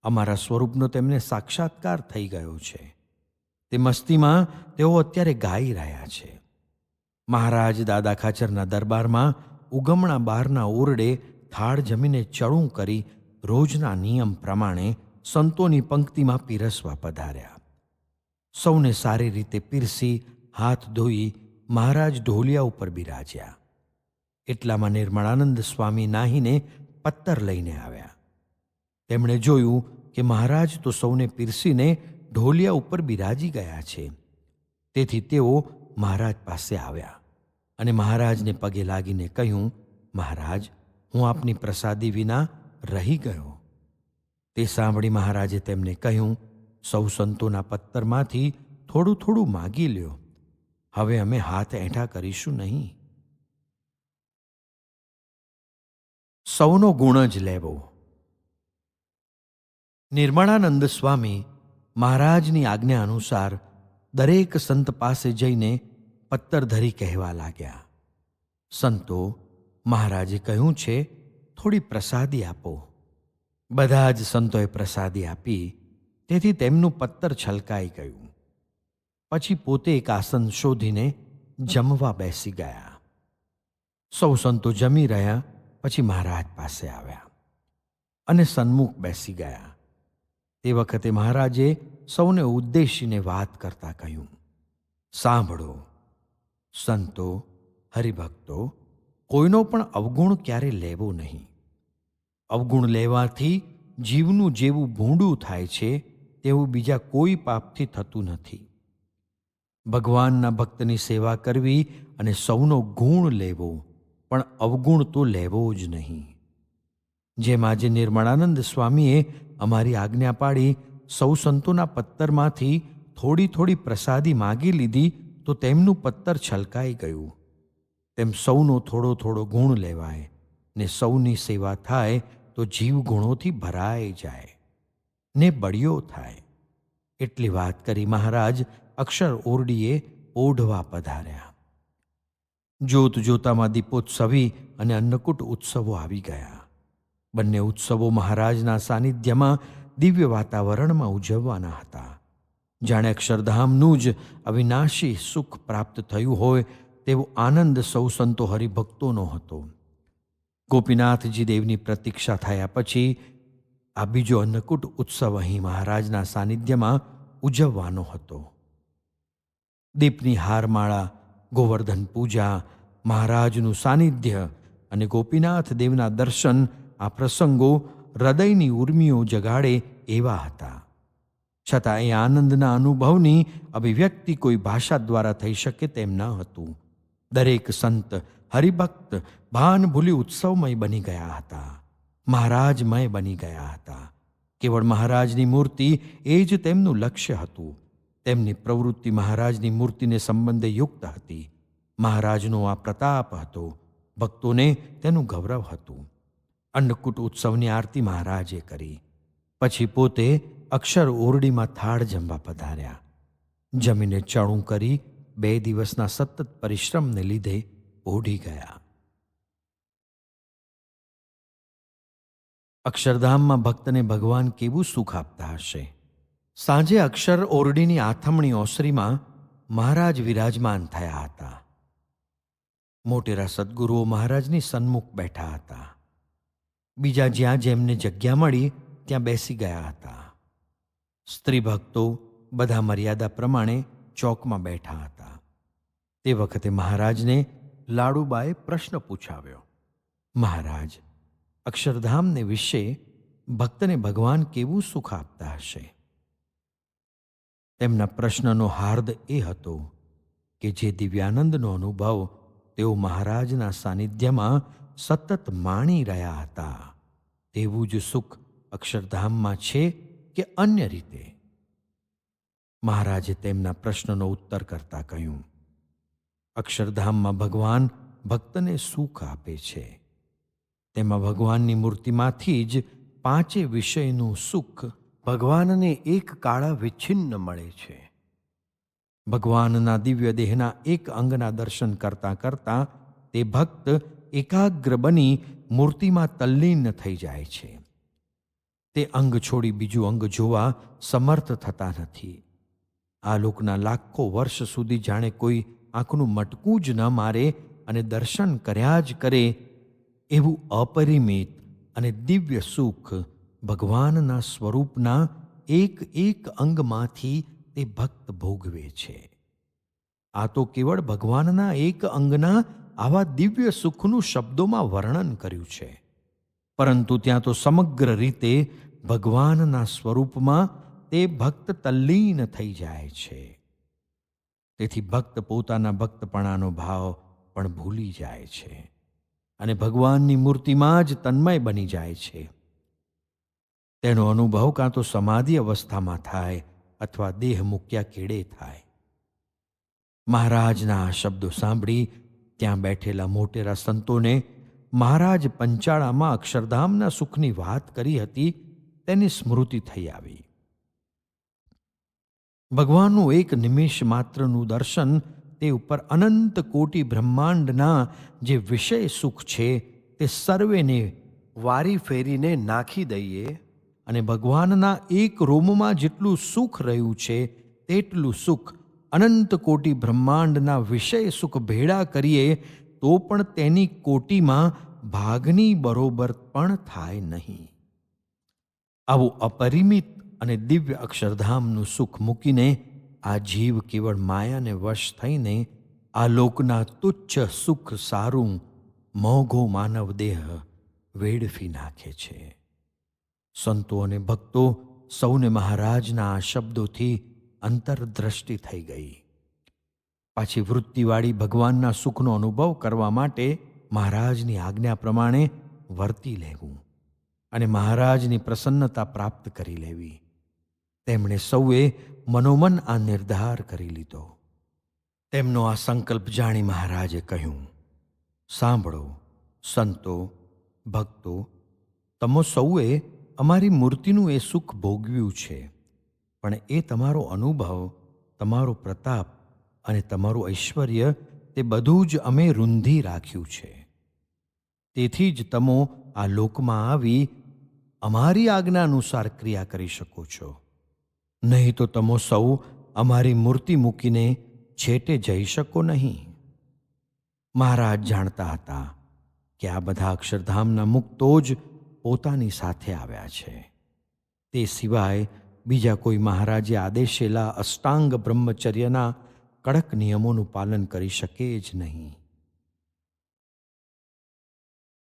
અમારા સ્વરૂપનો તેમને સાક્ષાત્કાર થઈ ગયો છે. તે મસ્તીમાં તેઓ અત્યારે ગાઈ રહ્યા છે. મહારાજ દાદા ખાચરના દરબારમાં ઉગમણા બહારના ઓરડે થાળ જમીને ચડું કરી રોજના નિયમ પ્રમાણે સંતોની પંક્તિમાં પીરસવા પધાર્યા. સૌને સારી રીતે પીરસી હાથ ધોઈ મહારાજ ઢોલિયા ઉપર બિરાજ્યા. એટલામાં નિર્મળાનંદ સ્વામી નાહીને પત્તર લઈને આવ્યા. તેમણે જોયું કે મહારાજ તો સૌને પીરસીને ઢોલિયા ઉપર બિરાજી ગયા છે. તેથી તેઓ મહારાજ પાસે આવ્યા. અને મહારાજને પગે લાગીને કહ્યું, મહારાજ, હું આપની પ્રસાદી વિના રહી ગયો. તે સાંભળી મહારાજે તેમને કહ્યું, સૌ સંતોના પત્તરમાંથી થોડું થોડું માગી લ્યો. હવે અમે હાથ એંઠા કરીશું નહીં. સૌનો ગુણ જ લેવો. નિર્મળાનંદ સ્વામી મહારાજની આજ્ઞા અનુસાર દરેક સંત પાસે જઈને પત્તર ધરી કહેવા લાગ્યા, સંતો, મહારાજે કહ્યું છે થોડી પ્રસાદી આપો. બધા જ સંતોએ પ્રસાદી આપી, તેથી તેમનું પત્તર છલકાઈ ગયું. પછી પોતે એક આસન શોધીને જમવા બેસી ગયા. સૌ સંતો જમી રહ્યા પછી મહારાજ પાસે આવ્યા અને સન્મુખ બેસી ગયા. તે વખતે મહારાજે સૌને ઉદ્દેશીને વાત કરતા કહ્યું, સાંભળો સંતો, હરિભક્તો, કોઈનો પણ અવગુણ ક્યારે લેવો નહીં. અવગુણ લેવાથી જીવનું જેવું ભૂંડું થાય છે તેવું બીજા કોઈ પાપથી થતું નથી. ભગવાનના ભક્તની સેવા કરવી અને સૌનો ગુણ લેવો, પણ અવગુણ તો લેવો જ નહીં. જેમ આજે નિર્મળાનંદ સ્વામીએ અમારી આજ્ઞા પાડી સૌ સંતોના પત્તરમાંથી થોડી થોડી પ્રસાદી માગી લીધી તો તેમનું પત્તર છલકાઈ ગયું. તેમ સૌનો થોડો થોડો ગુણ લેવાય ને સૌની સેવા થાય તો જીવ ગુણોથી ભરાઈ જાય ને બળિયો થાય. એટલી વાત કરી મહારાજ અક્ષર ઓરડીએ ઓઢવા પધાર્યા. જોત જોતામાં દીપોત્સવી અને અન્નકૂટ ઉત્સવો આવી ગયા. બંને ઉત્સવો મહારાજના સાનિધ્યમાં દિવ્ય વાતાવરણમાં ઉજવવાના હતા. જાણે અક્ષરધામનું જ અવિનાશી સુખ પ્રાપ્ત થયું હોય તેવો આનંદ સૌ સંતો હરિભક્તોનો હતો. ગોપીનાથજી દેવની પ્રતીક્ષા થયા પછી આ બીજો અન્નકૂટ ઉત્સવ અહીં મહારાજના સાનિધ્યમાં ઉજવવાનો હતો. દીપની હારમાળા, ગોવર્ધન પૂજા, મહારાજનું સાનિધ્ય અને ગોપીનાથ દેવના દર્શન, આ પ્રસંગો હૃદયની ઉર્મિઓ જગાડે એવા હતા. છતાં એ આનંદના અનુભવની અભિવ્યક્તિ કોઈ ભાષા દ્વારા થઈ શકે તેમ ન હતું. દરેક સંત હરિભક્ત ભાન ભૂલી ઉત્સવમય બની ગયા હતા, મહારાજમય બની ગયા હતા. કેવળ મહારાજની મૂર્તિ એ જ તેમનું લક્ષ્ય હતું. તેમની પ્રવૃત્તિ મહારાજની મૂર્તિને સંબંધે યુક્ત હતી. મહારાજનો આ પ્રતાપ હતો, ભક્તોને તેનું ગૌરવ હતું. અન્નકૂટ ઉત્સવની આરતી મહારાજે કરી. પછી પોતે અક્ષર ઓરડીમાં થાળ જમવા પધાર્યા. જમીને ચણું કરી 2 દિવસના સતત પરિશ્રમને લીધે ઓઢી ગયા. અક્ષરધામમાં ભક્તને ભગવાન કેવું સુખ આપતા હશે. સાંજે અક્ષર ઓરડીની આથમણી ઓસરીમાં મહારાજ વિરાજમાન થયા હતા. મોટેરા સદ્ગુરુઓ મહારાજની સન્મુખ બેઠા હતા. બીજા જ્યાં જેમને જગ્યા મળી ત્યાં બેસી ગયા હતા. સ્ત્રી ભક્તો બધા મર્યાદા પ્રમાણે ચોકમાં બેઠા હતા. તે વખતે મહારાજને લાડુબાએ પ્રશ્ન પૂછાવ્યો, મહારાજ, અક્ષરધામને વિશે ભક્તને ભગવાન કેવું સુખ આપતા હશે? તેમના પ્રશ્નનો હાર્દ એ હતો કે જે દિવ્યાનંદનો અનુભવ તેઓ મહારાજના સાનિધ્યમાં સતત માણી રહ્યા હતા, તેવું જ સુખ અક્ષરધામમાં છે કે અન્ય રીતે? મહારાજે તેમના પ્રશ્નનો ઉત્તર કરતા કહ્યું, અક્ષરધામમાં ભગવાન ભક્તને સુખ આપે છે. તેમાં ભગવાનની મૂર્તિમાંથી જ 5 વિષયનું સુખ ભગવાનને એક કાળા વિચ્છિન્ન મળે છે. ભગવાનના દિવ્ય દેહના એક અંગના દર્શન કરતાં કરતાં તે ભક્ત એકાગ્ર બની મૂર્તિમાં તલ્લીન થઈ જાય છે. તે અંગ છોડી બીજું અંગ જોવા સમર્થ થતા નથી. આ લોકના લાખો વર્ષ સુધી જાણે કોઈ આંખનું મટકું જ ન મારે અને દર્શન કર્યા જ કરે એવું અપરિમિત અને દિવ્ય સુખ ભગવાનના સ્વરૂપના એક એક અંગમાંથી તે ભક્ત ભોગવે છે. આ તો કેવળ ભગવાનના એક અંગના આવા દિવ્ય સુખનું શબ્દોમાં વર્ણન કર્યું છે, પરંતુ ત્યાં તો સમગ્ર રીતે ભગવાનના સ્વરૂપમાં તે ભક્ત તલ્લીન થઈ જાય છે. તેથી ભક્ત પોતાના ભક્તપણાનો ભાવ પણ ભૂલી જાય છે અને ભગવાનની મૂર્તિમાં જ તન્મય બની જાય છે. તેનો અનુભવ કાં તો સમાધિ અવસ્થામાં થાય અથવા દેહ મૂક્યા કેડે થાય. મહારાજના આ શબ્દો સાંભળી ત્યાં બેઠેલા મોટેરા સંતોને મહારાજ પંચાળામાં અક્ષરધામના સુખની વાત કરી હતી તેની સ્મૃતિ થઈ આવી. ભગવાનનું એક નિમિષ માત્રનું દર્શન તે ઉપર અનંત કોટી બ્રહ્માંડના જે વિષય સુખ છે તે સર્વેને વારી ફેરીને નાખી દઈએ અને ભગવાનના એક રોમમાં જેટલું સુખ રહ્યું છે તેટલું સુખ અનંત કોટી બ્રહ્માંડના વિષય સુખ ભેળા કરીએ તો પણ તેની કોટીમાં ભાગની બરોબર પણ થાય નહીં. આવું અપરિમિત અને દિવ્ય અક્ષરધામનું સુખ મૂકીને આ જીવ કેવળ માયાને વશ થઈને આ લોકના તુચ્છ સુખ સારું મોઘો માનવ દેહ વેડફી નાખે છે. સંતો અને ભક્તો સૌને મહારાજના આ શબ્દોથી અંતરદ્રષ્ટિ થઈ ગઈ. પાછી વૃત્તિવાળી ભગવાનના સુખનો અનુભવ કરવા માટે મહારાજની આજ્ઞા પ્રમાણે વર્તી લેવું અને મહારાજની પ્રસન્નતા પ્રાપ્ત કરી લેવી. તેમણે સૌએ મનોમન આ નિર્ધાર કરી લીધો. તેમનો આ સંકલ્પ જાણી મહારાજે કહ્યું, સાંભળો સંતો ભક્તો, તમે સૌએ અમારી મૂર્તિનું એ સુખ ભોગવ્યું છે, પણ એ તમારો અનુભવ, તમારો પ્રતાપ અને તમારું ઐશ્વર્ય તે બધું જ અમે રૂંધી રાખ્યું છે. તેથી જ તમે આ લોકમાં આવી અમારી આજ્ઞા અનુસાર ક્રિયા કરી શકો છો. નહીં તો તમે સૌ અમારી મૂર્તિ મૂકીને છેટે જઈ શકો નહીં. મહારાજ જાણતા હતા કે આ બધા અક્ષરધામના મુક્તો જ પોતાની સાથે આવ્યા છે. તે સિવાય બીજા કોઈ મહારાજે આદેશેલા અષ્ટાંગ બ્રહ્મચર્યના કડક નિયમોનું પાલન કરી શકે જ નહીં.